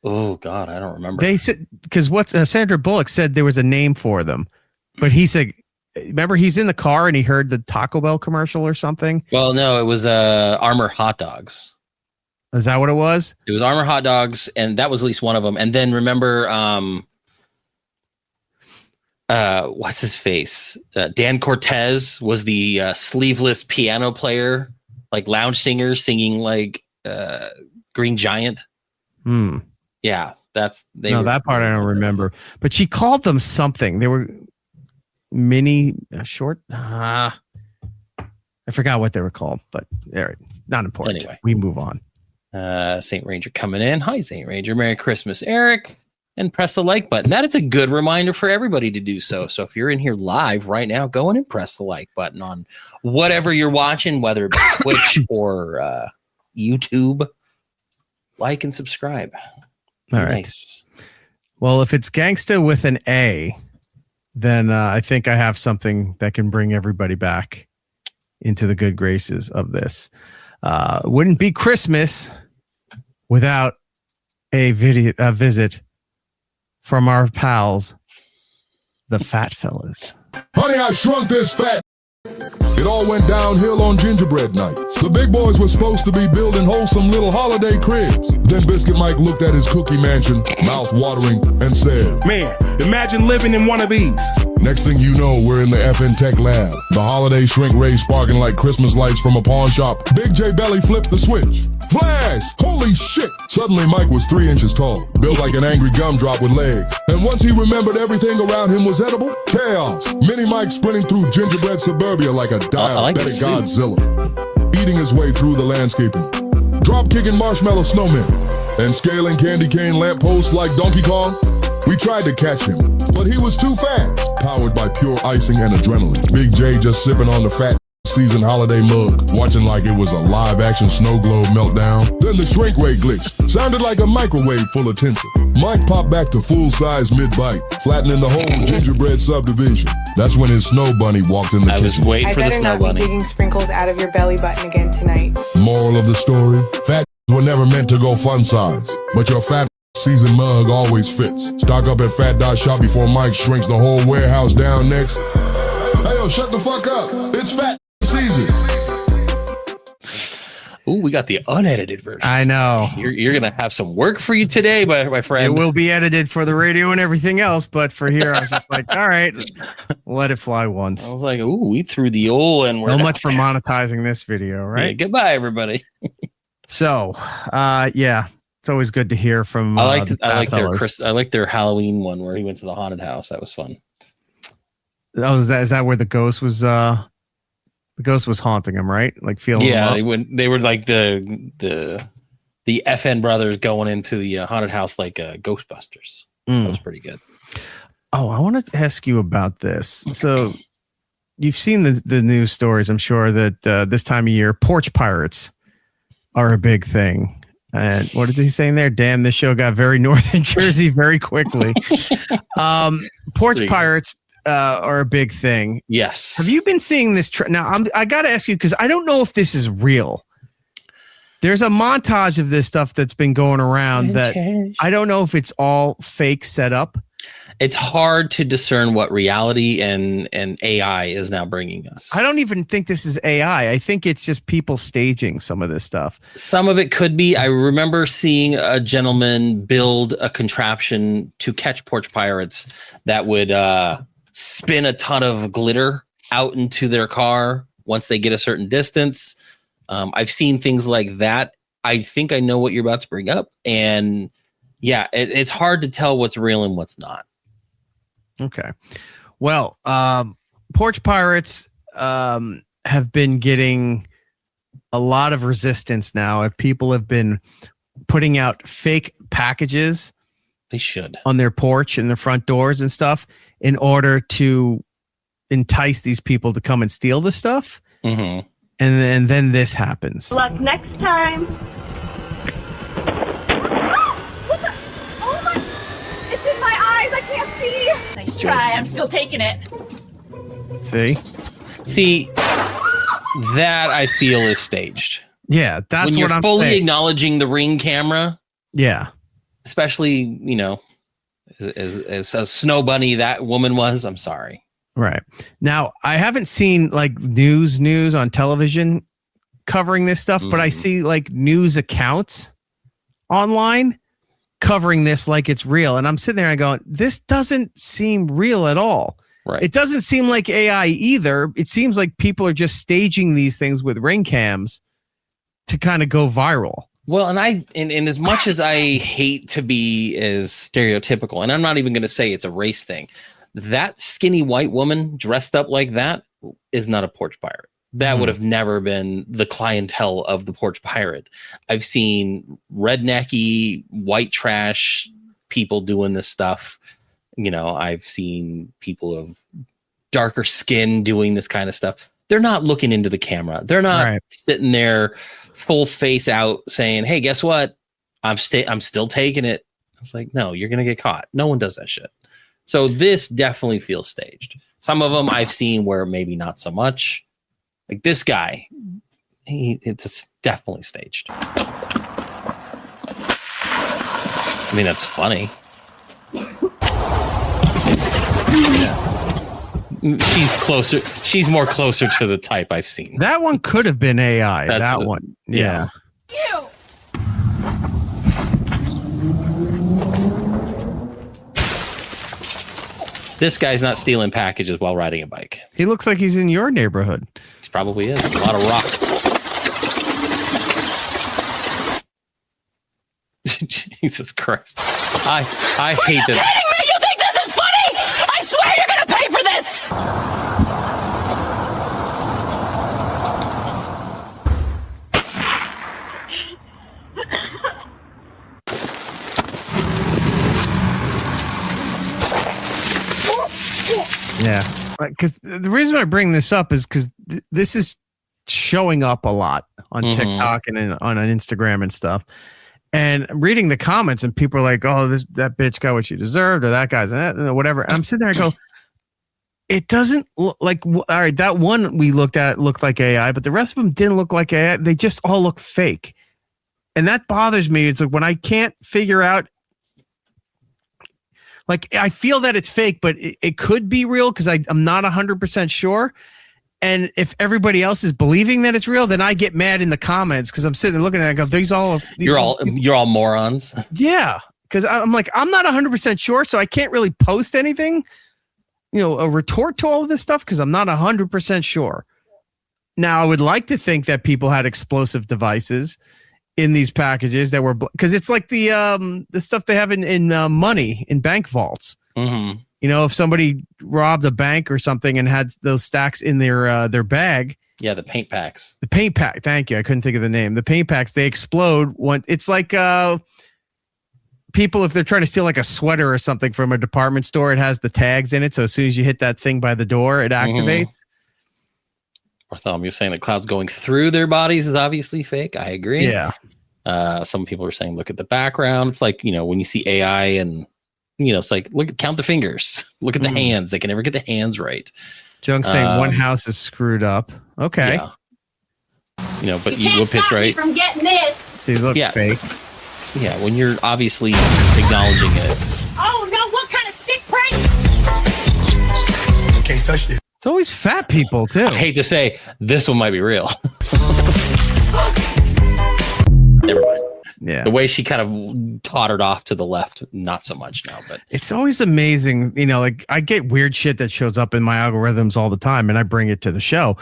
Oh God, I don't remember. They said because what Sandra Bullock said there was a name for them, but he said. Remember, he's in the car and he heard the Taco Bell commercial or something. Well, no, it was Armour Hot Dogs. Is that what it was? It was Armour Hot Dogs, and that was at least one of them. And then remember, what's his face? Dan Cortez was the sleeveless piano player, like lounge singer singing like Green Giant. Yeah, that part I don't remember. But she called them something. They were short. I forgot what they were called, but not important. Anyway, we move on. Saint Ranger coming in. Hi, Saint Ranger. Merry Christmas, Eric. And press the like button. That is a good reminder for everybody to do so. So if you're in here live right now, go in and press the like button on whatever you're watching, whether it be Twitch or YouTube. Like and subscribe. All right. Nice. Well, if it's Gangsta with an A, then I think I have something that can bring everybody back into the good graces of this. Wouldn't be Christmas without a visit from our pals, the Fat Fellas. Honey, I Shrunk This Fat. It all went downhill on gingerbread night. The big boys were supposed to be building wholesome little holiday cribs. Then Biscuit Mike looked at his cookie mansion, mouth watering, and said, "Man, imagine living in one of these." Next thing you know, we're in the FN Tech Lab. The holiday shrink ray sparking like Christmas lights from a pawn shop. Big J Belly flipped the switch. Flash! Holy shit! Suddenly Mike was 3 inches tall, built like an angry gumdrop with legs. And once he remembered everything around him was edible, chaos. Mini Mike sprinting through gingerbread suburbia like a diabetic Godzilla. Eating his way through the landscaping. Drop-kicking marshmallow snowmen. And scaling candy cane lampposts like Donkey Kong. We tried to catch him, but he was too fast. Powered by pure icing and adrenaline. Big J just sipping on the fat season holiday mug, watching like it was a live-action snow globe meltdown. Then the shrink ray glitched. Sounded like a microwave full of tinsel. Mike popped back to full-size mid-bite, flattening the whole gingerbread subdivision. That's when his snow bunny walked in the kitchen. I was waiting for the snow bunny. I better not be digging sprinkles out of your belly button again tonight. Moral of the story, fat were never meant to go fun size, but your fat season mug always fits. Stock up at Fat Dot Shop before Mike shrinks the whole warehouse down next. Hey, yo, shut the fuck up. It's fat season. Ooh, we got the unedited version. I know. You're going to have some work for you today, my friend. It will be edited for the radio and everything else, but for here, I was just like, all right, let it fly once. I was like, ooh, we threw the old and we're so much for monetizing this video, right? Yeah, goodbye, everybody. So, yeah, it's always good to hear from. I like their Halloween one where he went to the haunted house. That was fun. Oh, is that where the ghost was? The ghost was haunting him, right? Like feeling. Yeah, they were like the FN brothers going into the haunted house like Ghostbusters. That was pretty good. Oh, I want to ask you about this. So, you've seen the news stories, I'm sure, that this time of year, Porch Pirates are a big thing. And what did he say in there? Damn, this show got very Northern Jersey very quickly. Porch Pirates are a big thing. Yes. Have you been seeing this? Now, I got to ask you, because I don't know if this is real. There's a montage of this stuff that's been going around that I don't know if it's all fake set up. It's hard to discern what reality and AI is now bringing us. I don't even think this is AI. I think it's just people staging some of this stuff. Some of it could be. I remember seeing a gentleman build a contraption to catch porch pirates that would spin a ton of glitter out into their car once they get a certain distance. I've seen things like that. I think I know what you're about to bring up. And yeah, it's hard to tell what's real and what's not. Okay. Well, Porch Pirates have been getting a lot of resistance now. People have been putting out fake packages. They should. On their porch and their front doors and stuff in order to entice these people to come and steal the stuff. Mm-hmm. And then this happens. Luck next time. Nice try. I'm still taking it. See, that I feel is staged. Yeah, that's when what you're I'm fully saying. acknowledging the Ring camera. Yeah, especially as a snow bunny that woman was. I'm sorry. Right now, I haven't seen like news on television covering this stuff, but I see like news accounts online covering this like it's real. And I'm sitting there and going, this doesn't seem real at all. Right. It doesn't seem like AI either. It seems like people are just staging these things with ring cams to kind of go viral. Well, and as much as I hate to be as stereotypical, and I'm not even going to say it's a race thing, that skinny white woman dressed up like that is not a porch pirate. That would have never been the clientele of the Porch Pirate. I've seen rednecky, white trash people doing this stuff. You know, I've seen people of darker skin doing this kind of stuff. They're not looking into the camera. They're not sitting there full face out saying, hey, guess what? I'm still taking it. I was like, no, you're going to get caught. No one does that shit. So this definitely feels staged. Some of them I've seen where maybe not so much. Like this guy, it's definitely staged. I mean, that's funny. Yeah. She's more closer to the type I've seen. That one could have been AI. That one. Yeah. This guy's not stealing packages while riding a bike. He looks like he's in your neighborhood. He probably is. There's a lot of rocks. Jesus Christ. I hate that. Are you kidding me? You think this is funny? I swear you're going to pay for this. Yeah, because the reason I bring this up is because this is showing up a lot on TikTok and on Instagram and stuff. And I'm reading the comments, and people are like, "Oh, that bitch got what she deserved," or "That guy's whatever." And I'm sitting there, and go, "It doesn't look like all right." That one we looked at looked like AI, but the rest of them didn't look like AI. They just all look fake, and that bothers me. It's like when I can't figure out. Like, I feel that it's fake, but it could be real because I'm not 100% sure. And if everybody else is believing that it's real, then I get mad in the comments because I'm sitting there looking at it and I go, you're all morons. Yeah, because I'm like, I'm not 100% sure, so I can't really post anything, a retort to all of this stuff because I'm not 100% sure. Now, I would like to think that people had explosive devices in these packages that were because it's like the stuff they have in money in bank vaults. Mm-hmm. If somebody robbed a bank or something and had those stacks in their bag. Yeah, the paint packs. The paint pack. Thank you. I couldn't think of the name. The paint packs, they explode. It's like people, if they're trying to steal like a sweater or something from a department store, it has the tags in it. So as soon as you hit that thing by the door, it activates. Bartholomew saying the clouds going through their bodies is obviously fake. I agree. Yeah. Some people are saying, look at the background. It's like, when you see AI and, it's like, count the fingers. Look at the hands. They can never get the hands right. Junk saying one house is screwed up. Okay. Yeah. But you can't stop right. me from getting this. They look fake. Yeah, when you're obviously acknowledging it. Oh, no. What kind of sick prank? Can't touch this. It's always fat people, too. I hate to say, this one might be real. Never mind. Yeah. The way she kind of tottered off to the left, not so much now, but it's always amazing. Like I get weird shit that shows up in my algorithms all the time and I bring it to the show,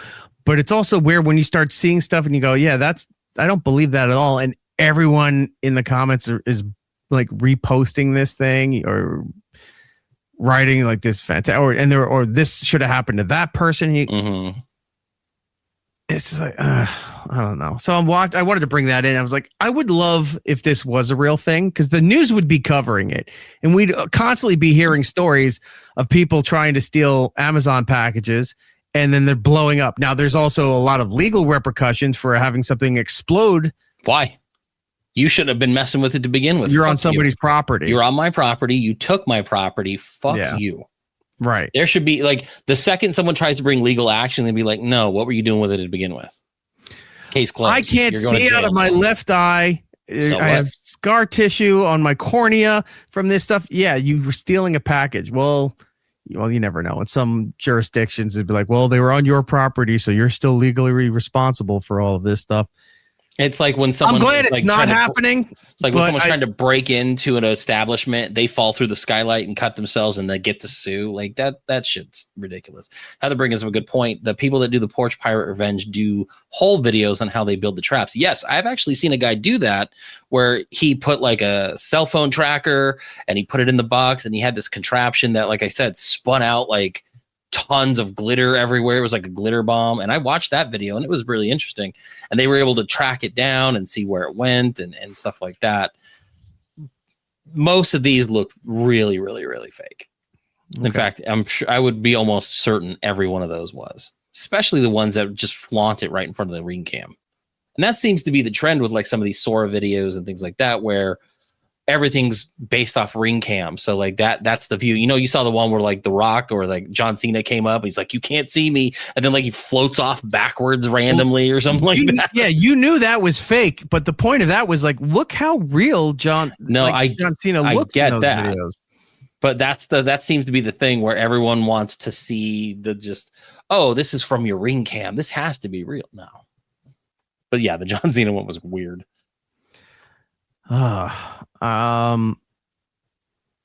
but it's also weird when you start seeing stuff and you go, yeah, I don't believe that at all. And everyone in the comments is like reposting this thing or writing like this fantastic, or this should have happened to that person. It's like, I don't know. So I wanted to bring that in. I was like, I would love if this was a real thing because the news would be covering it. And we'd constantly be hearing stories of people trying to steal Amazon packages and then they're blowing up. Now, there's also a lot of legal repercussions for having something explode. Why? You shouldn't have been messing with it to begin with. You're on somebody's property. You're on my property. You took my property. Fuck you. Right. There should be like the second someone tries to bring legal action, they'd be like, no, what were you doing with it to begin with? Case closed. I can't see out of my left eye. So I have scar tissue on my cornea from this stuff. Yeah, you were stealing a package. Well, you never know. In some jurisdictions, it'd be like, well, they were on your property, so you're still legally responsible for all of this stuff. It's like when someone. I'm glad it's like not happening. It's like when someone's trying to break into an establishment, they fall through the skylight and cut themselves, and they get to sue. Like that shit's ridiculous. Heather brings up a good point. The people that do the Porch Pirate Revenge do whole videos on how they build the traps. Yes, I've actually seen a guy do that where he put like a cell phone tracker and he put it in the box, and he had this contraption that, like I said, spun out like tons of glitter everywhere. It was like a glitter bomb. And I watched that video and it was really interesting. And they were able to track it down and see where it went and stuff like that. Most of these look really, really, really fake. In fact, I'm sure I would be almost certain every one of those was, especially the ones that just flaunt it right in front of the ring cam. And that seems to be the trend with like some of these Sora videos and things like that, where everything's based off ring cam. So like that's the view. You know, you saw the one where like The Rock or like John Cena came up and he's like, you can't see me. And then like he floats off backwards randomly or something like that. Yeah, you knew that was fake. But the point of that was like, look how real John Cena looks in those videos. But that seems to be the thing where everyone wants to see this is from your ring cam. This has to be real now. But yeah, the John Cena one was weird. I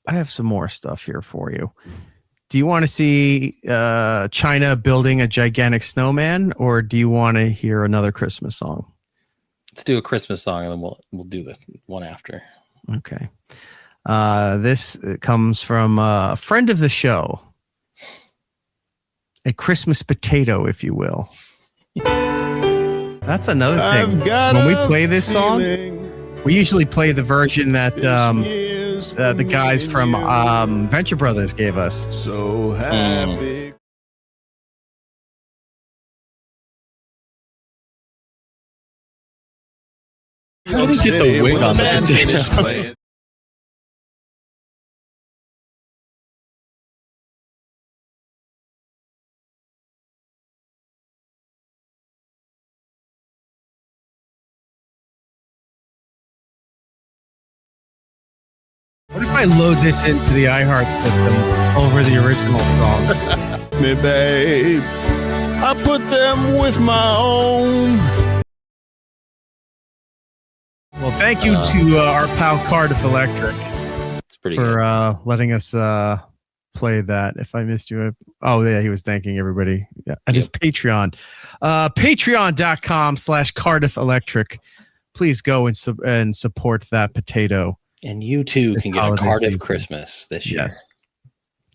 have some more stuff here for you. Do you want to see China building a gigantic snowman, or do you want to hear another Christmas song? Let's do a Christmas song, and then we'll do the one after. Okay. This comes from a friend of the show, a Christmas potato, if you will. That's another thing. When we play this song, we usually play the version that the guys from Venture Brothers gave us. So happy. How did you get the wig on that? What if I load this into the iHeart system over the original song? Me, babe, I put them with my own. Well, thank you to our pal Cardiff Electric for letting us play that. If I missed you, he was thanking everybody. Yeah, and his Patreon, patreon.com/Cardiff Electric. Please go and support that potato. And you too can get a Cardiff Christmas this year. Yes.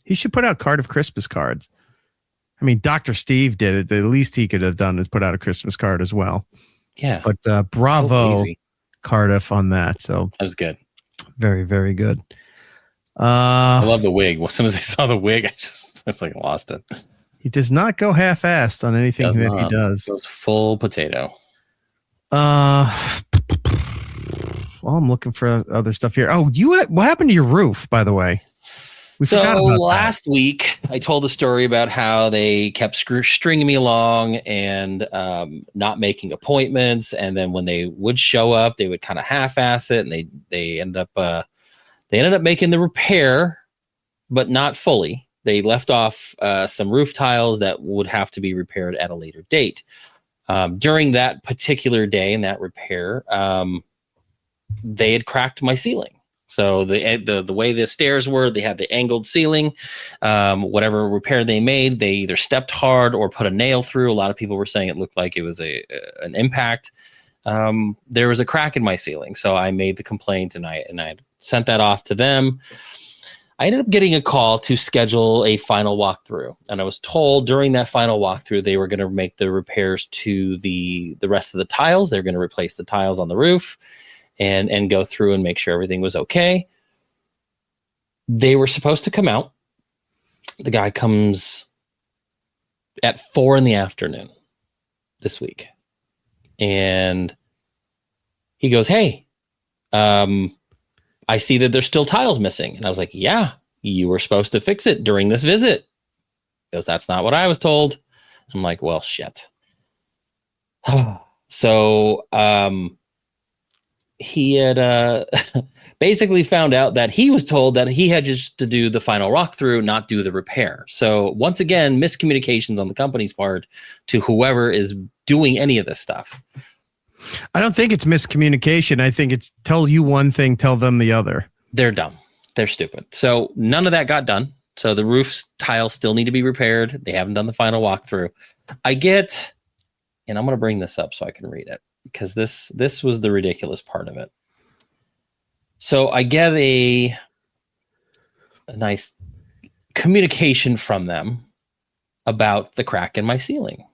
He should put out Cardiff Christmas cards. I mean, Dr. Steve did it. The least he could have done is put out a Christmas card as well. Yeah. But bravo, Cardiff, on that. So that was good. Very, very good. I love the wig. As soon as I saw the wig, I just like lost it. He does not go half-assed on anything that he does. It goes full potato. Well, I'm looking for other stuff here. Oh, what happened to your roof, by the way? So last week, I told the story about how they kept stringing me along and not making appointments. And then when they would show up, they would kind of half-ass it. And they ended up making the repair, but not fully. They left off some roof tiles that would have to be repaired at a later date. During that particular day in that repair, they had cracked my ceiling. So the way the stairs were, they had the angled ceiling. Whatever repair they made, they either stepped hard or put a nail through. A lot of people were saying it looked like it was an impact. There was a crack in my ceiling, so I made the complaint and I sent that off to them. I ended up getting a call to schedule a final walkthrough, and I was told during that final walkthrough they were going to make the repairs to the rest of the tiles. They're going to replace the tiles on the roof. And go through and make sure everything was okay. They were supposed to come out. The guy comes at 4 p.m. this week. And he goes, hey, I see that there's still tiles missing. And I was like, yeah, you were supposed to fix it during this visit. He goes, that's not what I was told. I'm like, well, shit. So, he had basically found out that he was told that he had just to do the final walkthrough, not do the repair. So once again, miscommunications on the company's part to whoever is doing any of this stuff. I don't think it's miscommunication. I think it's tell you one thing, tell them the other. They're dumb. They're stupid. So none of that got done. So the roof tiles still need to be repaired. They haven't done the final walkthrough. I get, and I'm going to bring this up so I can read it because this was the ridiculous part of it. So I get a nice communication from them about the crack in my ceiling.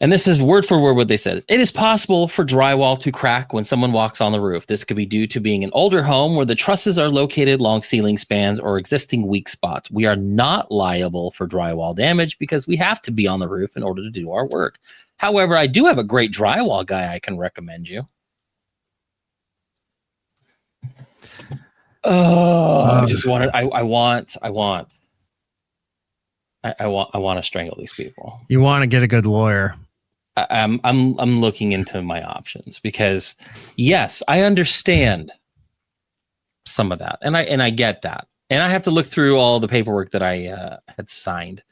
And this is word for word what they said. It is possible for drywall to crack when someone walks on the roof. This could be due to being an older home where the trusses are located along ceiling spans or existing weak spots. We are not liable for drywall damage because we have to be on the roof in order to do our work. However, I do have a great drywall guy I can recommend you. Oh, I just wanted. I want to strangle these people. You want to get a good lawyer. I'm looking into my options because yes, I understand some of that, and I get that, and I have to look through all the paperwork that I had signed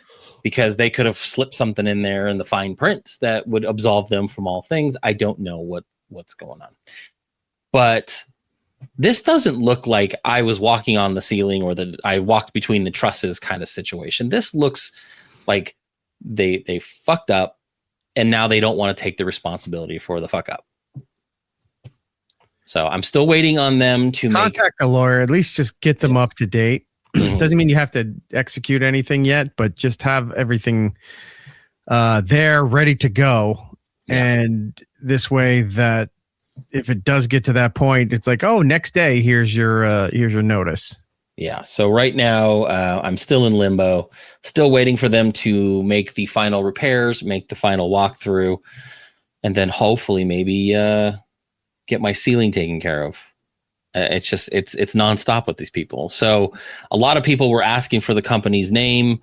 because they could have slipped something in there in the fine print that would absolve them from all things. I don't know what's going on, but this doesn't look like I was walking on the ceiling or that I walked between the trusses kind of situation. This looks like they fucked up and now they don't want to take the responsibility for the fuck up. So I'm still waiting on them to contact a lawyer, at least just get them up to date. Doesn't mean you have to execute anything yet, but just have everything there ready to go. Yeah. And this way that if it does get to that point, it's like, oh, next day, here's your notice. Yeah. So right now, I'm still in limbo, still waiting for them to make the final repairs, make the final walkthrough, and then hopefully maybe get my ceiling taken care of. It's nonstop with these people. So a lot of people were asking for the company's name.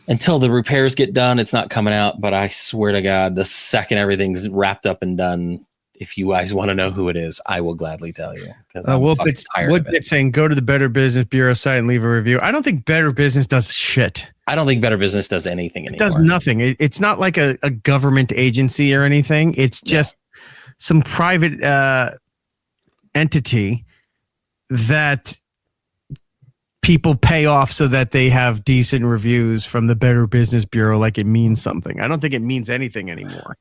Until the repairs get done, it's not coming out. But I swear to God, the second everything's wrapped up and done, if you guys want to know who it is, I will gladly tell you. It's saying go to the Better Business Bureau site and leave a review. I don't think Better Business does shit. I don't think Better Business does anything anymore. It does nothing. It's not like a government agency or anything. It's just some private entity that people pay off so that they have decent reviews from the Better Business Bureau like it means something. I don't think it means anything anymore.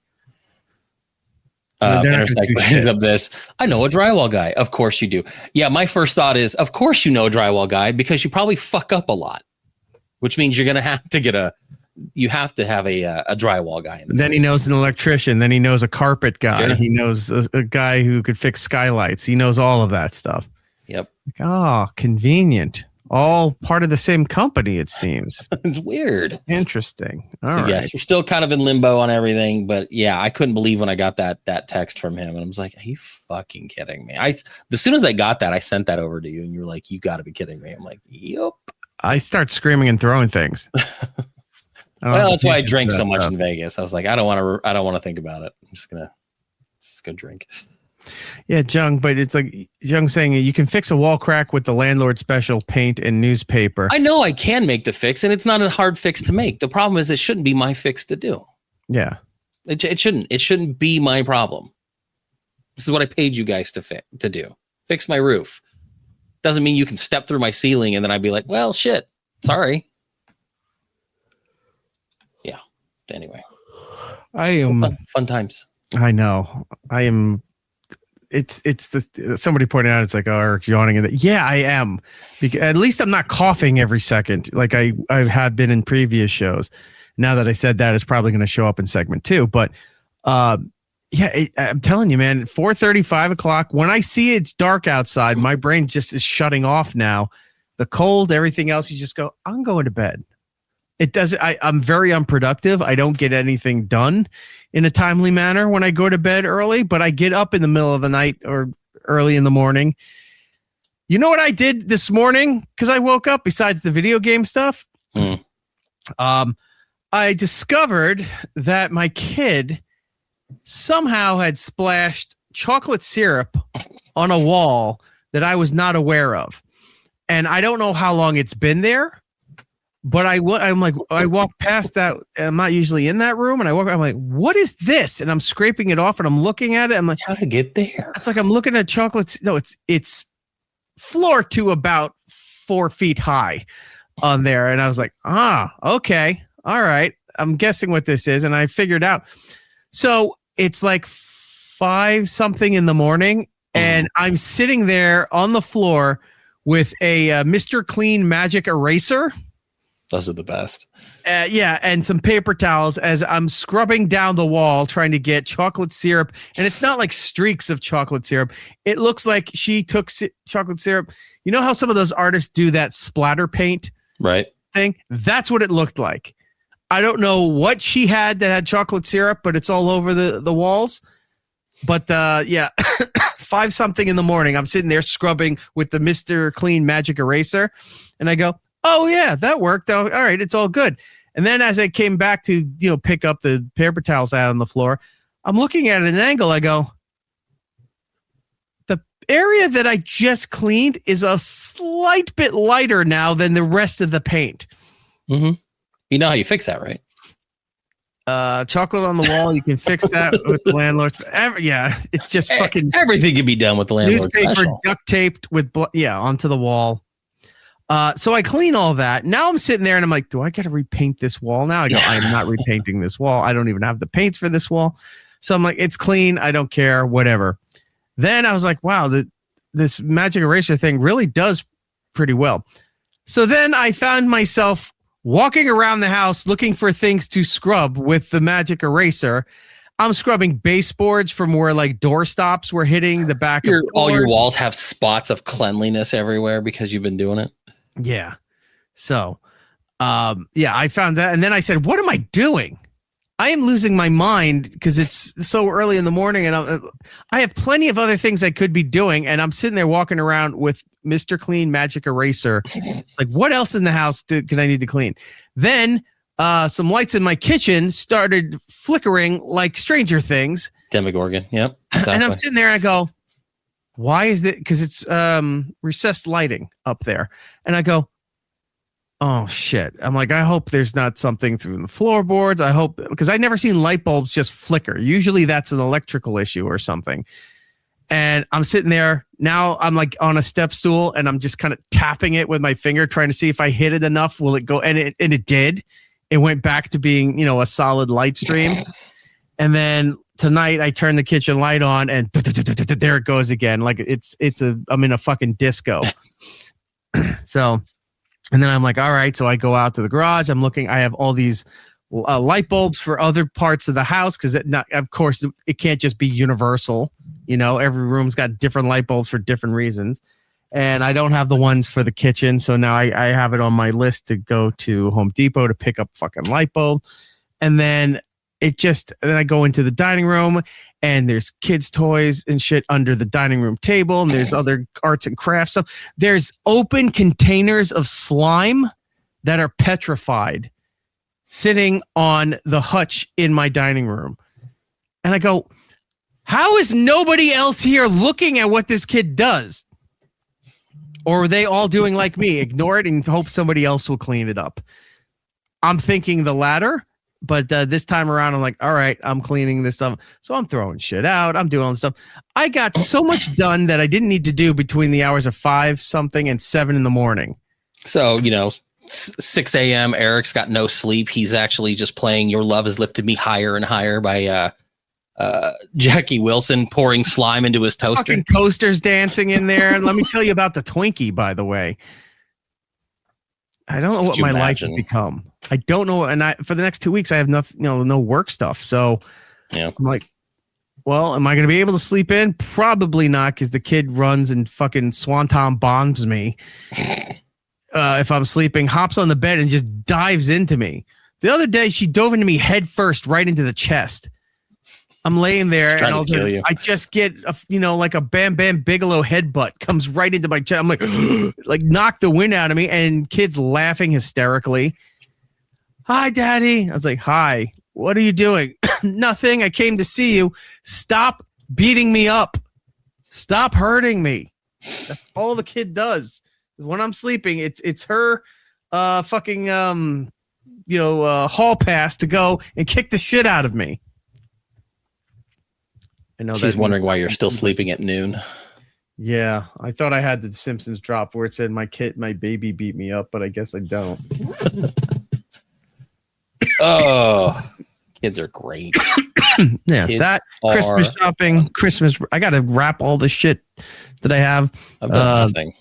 Intersect brings up this. I know a drywall guy. Of course you do. Yeah, my first thought is, of course you know a drywall guy because you probably fuck up a lot, which means you're gonna have to get a drywall guy. Then he knows an electrician. Then he knows a carpet guy. Yeah. He knows a guy who could fix skylights. He knows all of that stuff. Yep. Like, oh, convenient. All part of the same company, it seems. It's weird. Interesting. Yes, we're still kind of in limbo on everything, but yeah, I couldn't believe when I got that text from him, and I was like, "Are you fucking kidding me?" As soon as I got that, I sent that over to you, and you were like, "You got to be kidding me!" I'm like, "Yep." I start screaming and throwing things. Well, that's why I drank so much in Vegas. I was like, I don't want to think about it. I'm just gonna go drink. Yeah, Jung, but it's like Jung saying you can fix a wall crack with the Landlord Special paint and newspaper. I know I can make the fix, and it's not a hard fix to make. The problem is it shouldn't be my fix to do. Yeah, it shouldn't. It shouldn't be my problem. This is what I paid you guys to do. Fix my roof. Doesn't mean you can step through my ceiling and then I'd be like, well, shit, sorry. Yeah. Anyway, I am fun times. I know. I am. Somebody pointed out it's like, oh, Eric's yawning. Yeah, I am. Because at least I'm not coughing every second like I had been in previous shows. Now that I said that, it's probably going to show up in segment 2. But yeah, I'm telling you, man, 4:30, 5 o'clock. When I see it's dark outside, my brain just is shutting off now. The cold, everything else, you just go, I'm going to bed. It doesn't. I'm very unproductive. I don't get anything done in a timely manner when I go to bed early, but I get up in the middle of the night or early in the morning. You know what I did this morning? Because I woke up besides the video game stuff. I discovered that my kid somehow had splashed chocolate syrup on a wall that I was not aware of. And I don't know how long it's been there. But I walk past that. I'm not usually in that room, and I'm like, what is this? And I'm scraping it off, and I'm looking at it. I'm like, how to get there? It's like I'm looking at chocolates. No, it's floor to about 4 feet high on there, and I was like, okay, all right. I'm guessing what this is, and I figured out. So it's like 5 something in the morning, and I'm sitting there on the floor with a Mr. Clean magic eraser. Those are the best. Yeah, and some paper towels as I'm scrubbing down the wall trying to get chocolate syrup. And it's not like streaks of chocolate syrup. It looks like she took chocolate syrup. You know how some of those artists do that splatter paint thing? That's what it looked like. I don't know what she had that had chocolate syrup, but it's all over the walls. But yeah, 5 something in the morning, I'm sitting there scrubbing with the Mr. Clean magic eraser. And I go, oh yeah, that worked. All right, it's all good. And then as I came back to, pick up the paper towels out on the floor, I'm looking at an angle. I go, the area that I just cleaned is a slight bit lighter now than the rest of the paint. Mm-hmm. You know how you fix that, right? Chocolate on the wall. You can fix that with the Landlord. Yeah, it's just fucking everything can be done with the Landlord newspaper Special. Duct taped with onto the wall. So I clean all that. Now I'm sitting there and I'm like, do I got to repaint this wall now? I go, I'm not repainting this wall. I don't even have the paints for this wall. So I'm like, it's clean. I don't care. Whatever. Then I was like, wow, this magic eraser thing really does pretty well. So then I found myself walking around the house looking for things to scrub with the magic eraser. I'm scrubbing baseboards from where like door stops were hitting the back of all your walls have spots of cleanliness everywhere because you've been doing it. Yeah. So, I found that. And then I said, what am I doing? I am losing my mind because it's so early in the morning and I have plenty of other things I could be doing. And I'm sitting there walking around with Mr. Clean magic eraser. Like, what else in the house can I need to clean? Then some lights in my kitchen started flickering like Stranger Things. Demogorgon. Yep. Exactly. And I'm sitting there and I go, why is it? Because it's recessed lighting up there. And I go, oh, shit. I'm like, I hope there's not something through the floorboards. I hope, because I've never seen light bulbs just flicker. Usually that's an electrical issue or something. And I'm sitting there. Now I'm like on a step stool and I'm just kind of tapping it with my finger, trying to see if I hit it enough. Will it go? And it did. It went back to being, a solid light stream. And then tonight I turned the kitchen light on and there it goes again. Like I'm in a fucking disco. So, and then I'm like, all right. So I go out to the garage. I'm looking, I have all these light bulbs for other parts of the house. Cause of course it can't just be universal. Every room's got different light bulbs for different reasons. And I don't have the ones for the kitchen. So now I have it on my list to go to Home Depot to pick up fucking light bulb. And then then I go into the dining room and there's kids' toys and shit under the dining room table. And there's other arts and crafts stuff. There's open containers of slime that are petrified sitting on the hutch in my dining room. And I go, how is nobody else here looking at what this kid does? Or are they all doing like me? Ignore it and hope somebody else will clean it up. I'm thinking the latter. But this time around, I'm like, all right, I'm cleaning this stuff. So I'm throwing shit out. I'm doing all this stuff. I got so much done that I didn't need to do between the hours of 5 something and 7 in the morning. So, 6 a.m. Eric's got no sleep. He's actually just playing Your Love Has Lifted Me Higher and Higher by Jackie Wilson, pouring slime into his toaster. Fucking toasters dancing in there. And let me tell you about the Twinkie, by the way. I don't know what my life has become. I don't know. And for the next 2 weeks, I have nothing, no work stuff. So I'm like, well, am I going to be able to sleep in? Probably not. Cause the kid runs and fucking swanton bombs me. If I'm sleeping, hops on the bed and just dives into me. The other day, she dove into me head first, right into the chest. I'm laying there and I just get like a Bam Bam Bigelow headbutt comes right into my chest. I'm like, like knock the wind out of me, and kids laughing hysterically. Hi, Daddy. I was like, hi. What are you doing? Nothing. I came to see you. Stop beating me up. Stop hurting me. That's all the kid does. When I'm sleeping, it's her fucking hall pass to go and kick the shit out of me. I know she's wondering why you're still sleeping at noon. Yeah, I thought I had the Simpsons drop where it said my baby beat me up, but I guess I don't. Oh, kids are great. Yeah, Kids that Christmas shopping, I got to wrap all the shit that I have. I've done nothing.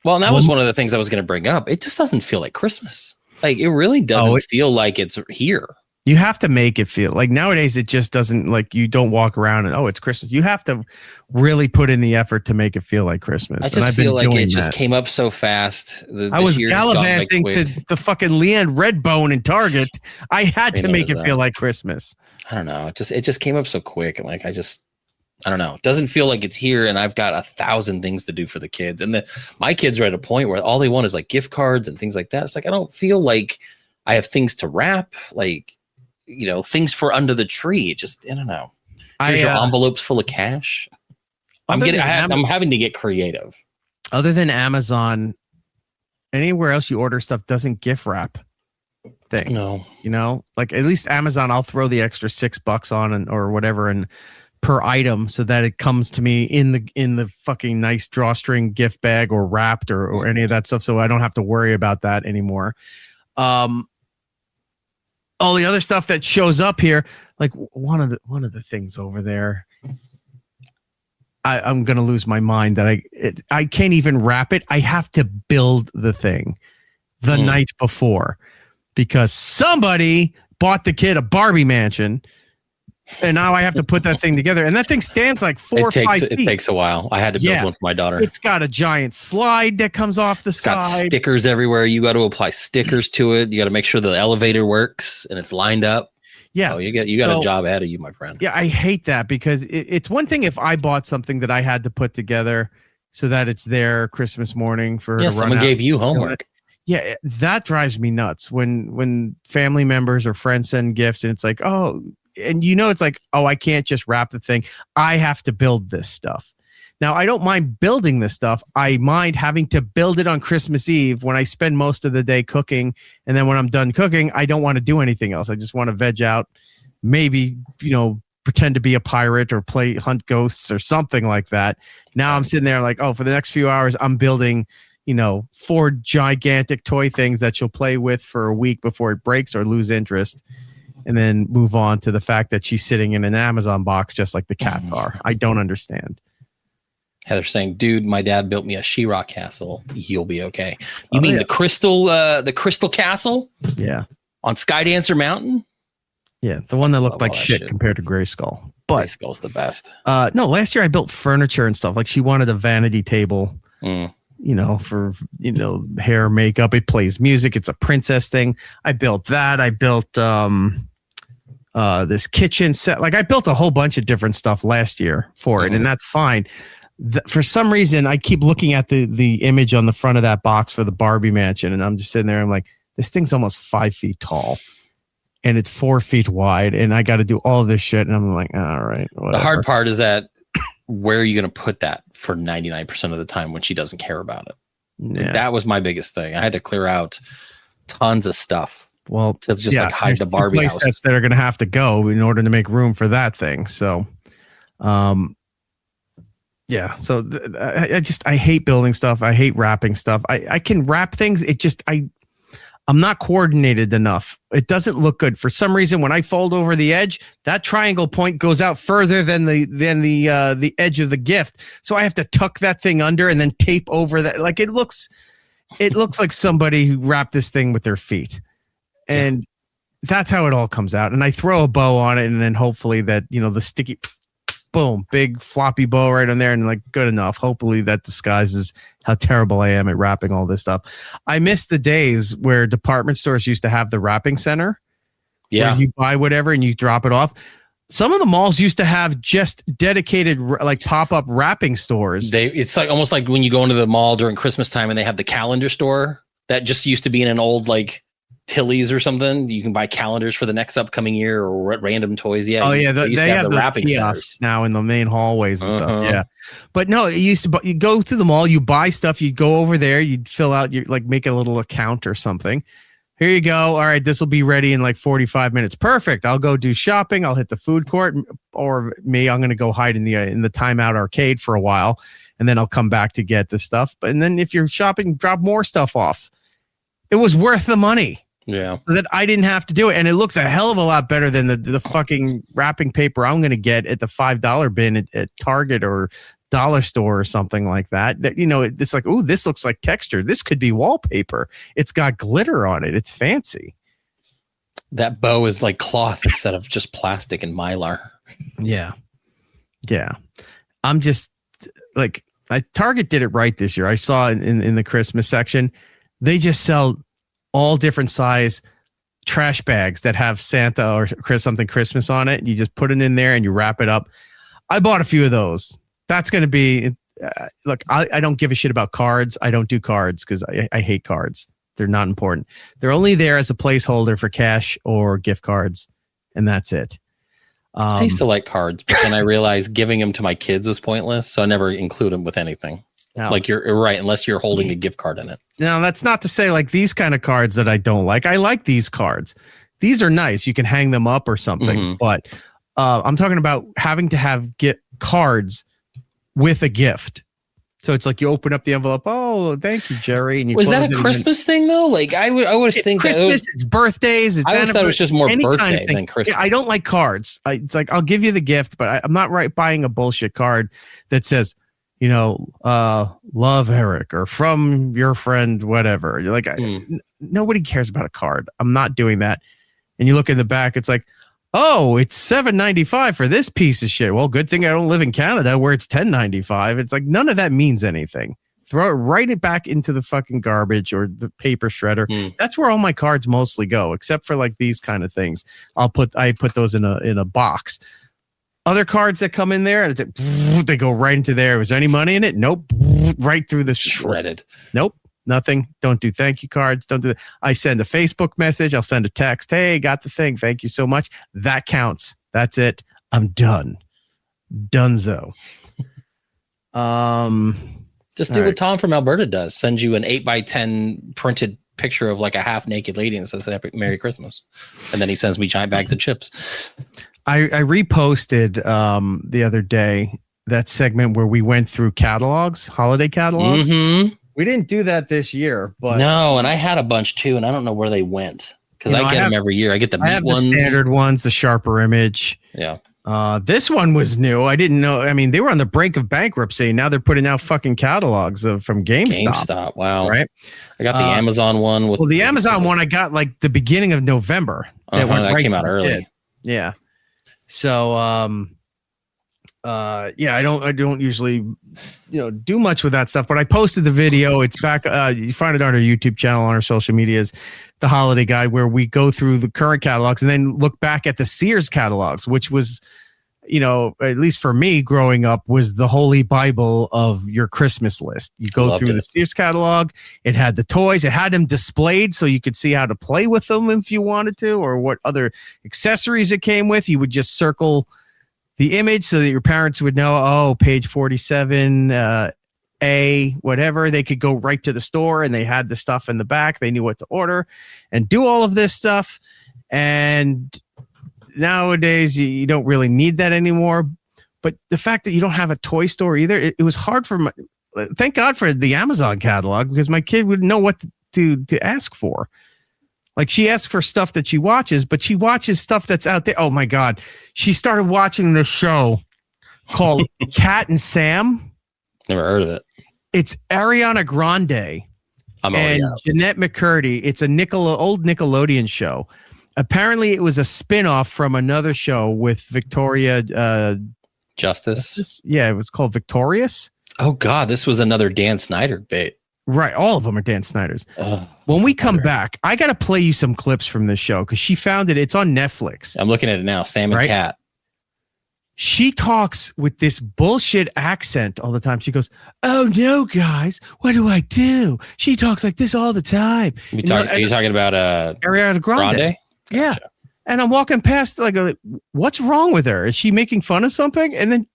Well, and that was one of the things I was going to bring up. It just doesn't feel like Christmas. Like, it really doesn't feel like it's here. You have to make it feel like nowadays it just doesn't, like, you don't walk around and it's Christmas. You have to really put in the effort to make it feel like Christmas. I just feel like it just came up so fast. I was gallivanting to fucking Leanne Redbone in Target. I had to make it feel like Christmas. I don't know. It just came up so quick. And like, I don't know. It doesn't feel like it's here. And I've got 1,000 things to do for the kids. And my kids are at a point where all they want is like gift cards and things like that. It's like, I don't feel like I have things to wrap, like, things for under the tree. It just, I don't know. Here's your envelopes full of cash. I'm having to get creative. Other than Amazon, anywhere else you order stuff doesn't gift wrap things. No. Like at least Amazon, I'll throw the extra $6 on or whatever and per item so that it comes to me in the fucking nice drawstring gift bag or wrapped or any of that stuff. So I don't have to worry about that anymore. All the other stuff that shows up here, like one of the things over there, I'm gonna lose my mind that I can't even wrap it. I have to build the thing the night before because somebody bought the kid a Barbie mansion, and now I have to put that thing together. And that thing stands like 4 or 5 feet. It takes a while. I had to build one for my daughter. It's got a giant slide that comes off the side. Got stickers everywhere. You got to apply stickers to it. You got to make sure the elevator works and it's lined up. Yeah. So you got a job ahead of you, my friend. Yeah, I hate that because it's one thing if I bought something that I had to put together so that it's there Christmas morning for her to run someone gave you homework. Yeah, that drives me nuts when family members or friends send gifts and it's like, and it's like, I can't just wrap the thing. I have to build this stuff. Now, I don't mind building this stuff. I mind having to build it on Christmas Eve when I spend most of the day cooking. And then when I'm done cooking, I don't want to do anything else. I just want to veg out, maybe, pretend to be a pirate or hunt ghosts or something like that. Now I'm sitting there like, for the next few hours, I'm building, 4 gigantic toy things that you'll play with for a week before it breaks or lose interest. And then move on to the fact that she's sitting in an Amazon box just like the cats are. I don't understand. Heather's saying, dude, my dad built me a She-Ra castle. You'll be okay. You mean the crystal castle? Yeah. On Skydancer Mountain? Yeah, the one that looked like shit compared to Grayskull. But Grayskull's the best. No, last year I built furniture and stuff. Like she wanted a vanity table. For hair, makeup. It plays music. It's a princess thing. I built that. I built this kitchen set. Like I built a whole bunch of different stuff last year for it, and that's fine. For some reason, I keep looking at the image on the front of that box for the Barbie mansion, and I'm just sitting there. I'm like, this thing's almost 5 feet tall, and it's 4 feet wide, and I got to do all this shit. And I'm like, all right. Whatever. The hard part is that where are you going to put that for 99% of the time when she doesn't care about it? Yeah. That was my biggest thing. I had to clear out tons of stuff. Well, it's just like hide the Barbie house that are going to have to go in order to make room for that thing. So, yeah. So I hate building stuff. I hate wrapping stuff. I can wrap things. I'm not coordinated enough. It doesn't look good. For some reason, when I fold over the edge, that triangle point goes out further than the edge of the gift. So I have to tuck that thing under and then tape over that. Like it looks like somebody who wrapped this thing with their feet. And that's how it all comes out. And I throw a bow on it, and then hopefully that, the sticky, boom, big floppy bow right on there, and like good enough. Hopefully that disguises how terrible I am at wrapping all this stuff. I miss the days where department stores used to have the wrapping center. Yeah. Where you buy whatever and you drop it off. Some of the malls used to have just dedicated like pop-up wrapping stores. It's like almost like when you go into the mall during Christmas time and they have the calendar store that just used to be in an old like Tilly's or something. You can buy calendars for the next upcoming year or what random toys. Yeah. Oh yeah, they used they to have the those wrapping kiosks centers now in the main hallways and stuff. Uh-huh. Yeah, but no, it used to. You go through the mall, you buy stuff, you go over there, you'd fill out your make a little account or something. Here you go. All right, this will be ready in like 45 minutes. Perfect. I'll go do shopping. I'll hit the food court, or me, I'm going to go hide in the timeout arcade for a while, and then I'll come back to get the stuff. And then if you're shopping, drop more stuff off. It was worth the money. Yeah. So that I didn't have to do it. And it looks a hell of a lot better than the fucking wrapping paper I'm going to get at the $5 bin at Target or Dollar Store or something like that. That, it's like, ooh, this looks like texture. This could be wallpaper. It's got glitter on it. It's fancy. That bow is like cloth instead of just plastic and Mylar. Yeah. Yeah. I'm just like, Target did it right this year. I saw in the Christmas section, they just sell all different size trash bags that have Santa or something Christmas on it. You just put it in there and you wrap it up. I bought a few of those. That's going to be, look, I don't give a shit about cards. I don't do cards because I hate cards. They're not important. They're only there as a placeholder for cash or gift cards. And that's it. I used to like cards, but then I realized giving them to my kids was pointless. So I never include them with anything. No. Like you're right, unless you're holding a gift card in it. Now, that's not to say like these kind of cards that I don't like. I like these cards. These are nice. You can hang them up or something. Mm-hmm. But I'm talking about having to get cards with a gift. So it's like you open up the envelope. Oh, thank you, Jerry. And you was that a Christmas thing though? Like I would think Christmas. It's birthdays. It's I thought it was just more birthday than Christmas. Yeah, I don't like cards. It's like I'll give you the gift, but I'm not buying a bullshit card that says, love Eric or from your friend, whatever. You're like, nobody cares about a card. I'm not doing that. And you look in the back, it's like, oh, it's $7.95 for this piece of shit. Well, good thing I don't live in Canada where it's $10.95. It's like none of that means anything. Throw it right back into the fucking garbage or the paper shredder. That's where all my cards mostly go, except for like these kind of things. I put those in a box. Other cards that come in there, they go right into there. Was there any money in it? Nope. Right through the shredded. Nope. Nothing. Don't do thank you cards. Don't do that. I send a Facebook message. I'll send a text. Hey, got the thing. Thank you so much. That counts. That's it. I'm done. Donezo. Just do what Tom from Alberta does. Send you an 8x10 printed picture of like a half naked lady and says Merry Christmas. And then he sends me giant bags of chips. I reposted the other day that segment where we went through catalogs, holiday catalogs. Mm-hmm. We didn't do that this year, but no, and I had a bunch too, and I don't know where they went because I get them every year. I get the meat ones, the standard ones, the sharper image. Yeah. This one was new. I didn't know. I mean, they were on the brink of bankruptcy. Now they're putting out fucking catalogs from GameStop. Wow. Right. I got the Amazon one. The Amazon one I got like the beginning of November. That came out early. Yeah. So, I don't usually, do much with that stuff, but I posted the video. It's back. You find it on our YouTube channel, on our social medias, the holiday guide, where we go through the current catalogs and then look back at the Sears catalogs, which was, at least for me growing up, was the holy Bible of your Christmas list. You go through the Sears catalog. It had the toys. It had them displayed so you could see how to play with them if you wanted to, or what other accessories it came with. You would just circle the image so that your parents would know, page 47, whatever. They could go right to the store and they had the stuff in the back. They knew what to order and do all of this stuff. And nowadays, you don't really need that anymore. But the fact that you don't have a toy store either, it was hard for thank God for the Amazon catalog, because my kid would know what to ask for. Like, she asks for stuff that she watches, but she watches stuff that's out there. Oh my God. She started watching this show called Cat and Sam. Never heard of it. It's Ariana Grande and Jeanette McCurdy. It's a old Nickelodeon show. Apparently it was a spinoff from another show with Victoria Justice. Yeah, it was called Victorious. Oh God, this was another Dan Snyder bait. Right, all of them are Dan Snyder's. When we come back, I got to play you some clips from this show because she found it. It's on Netflix. I'm looking at it now. Sam and Cat. she talks with this bullshit accent all the time. She goes, "Oh no, guys, what do I do?" She talks like this all the time. Are you talking about Ariana Grande? Yeah. And I'm walking past, like, what's wrong with her? Is she making fun of something? And then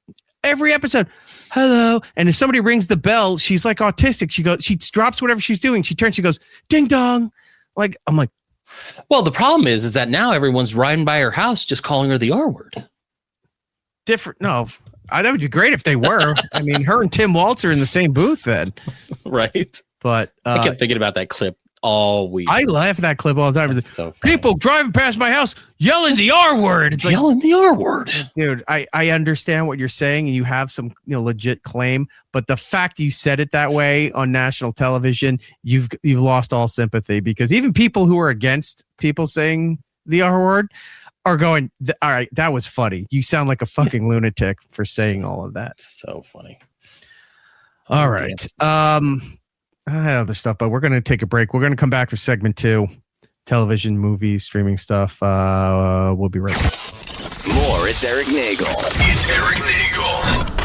every episode, hello. And if somebody rings the bell, she's like autistic. She drops whatever she's doing. She turns, she goes, ding dong. Like, I'm like, well, the problem is that now everyone's riding by her house just calling her the R word. Different. No, that would be great if they were. I mean, her and Tim Waltz are in the same booth then. Right. But I kept thinking about that clip all week. I laugh at that clip all the time. It's so people driving past my house yelling the R word. It's like, yelling the R word. Dude, I understand what you're saying, and you have some legit claim, but the fact you said it that way on national television, you've lost all sympathy, because even people who are against people saying the R word are going, all right, that was funny. You sound like a fucking lunatic for saying all of that. So funny. All right. I have other stuff, but we're going to take a break. We're going to come back for segment 2, television, movies, streaming stuff. We'll be right back. More. It's Eric Nagel. It's Eric Nagel.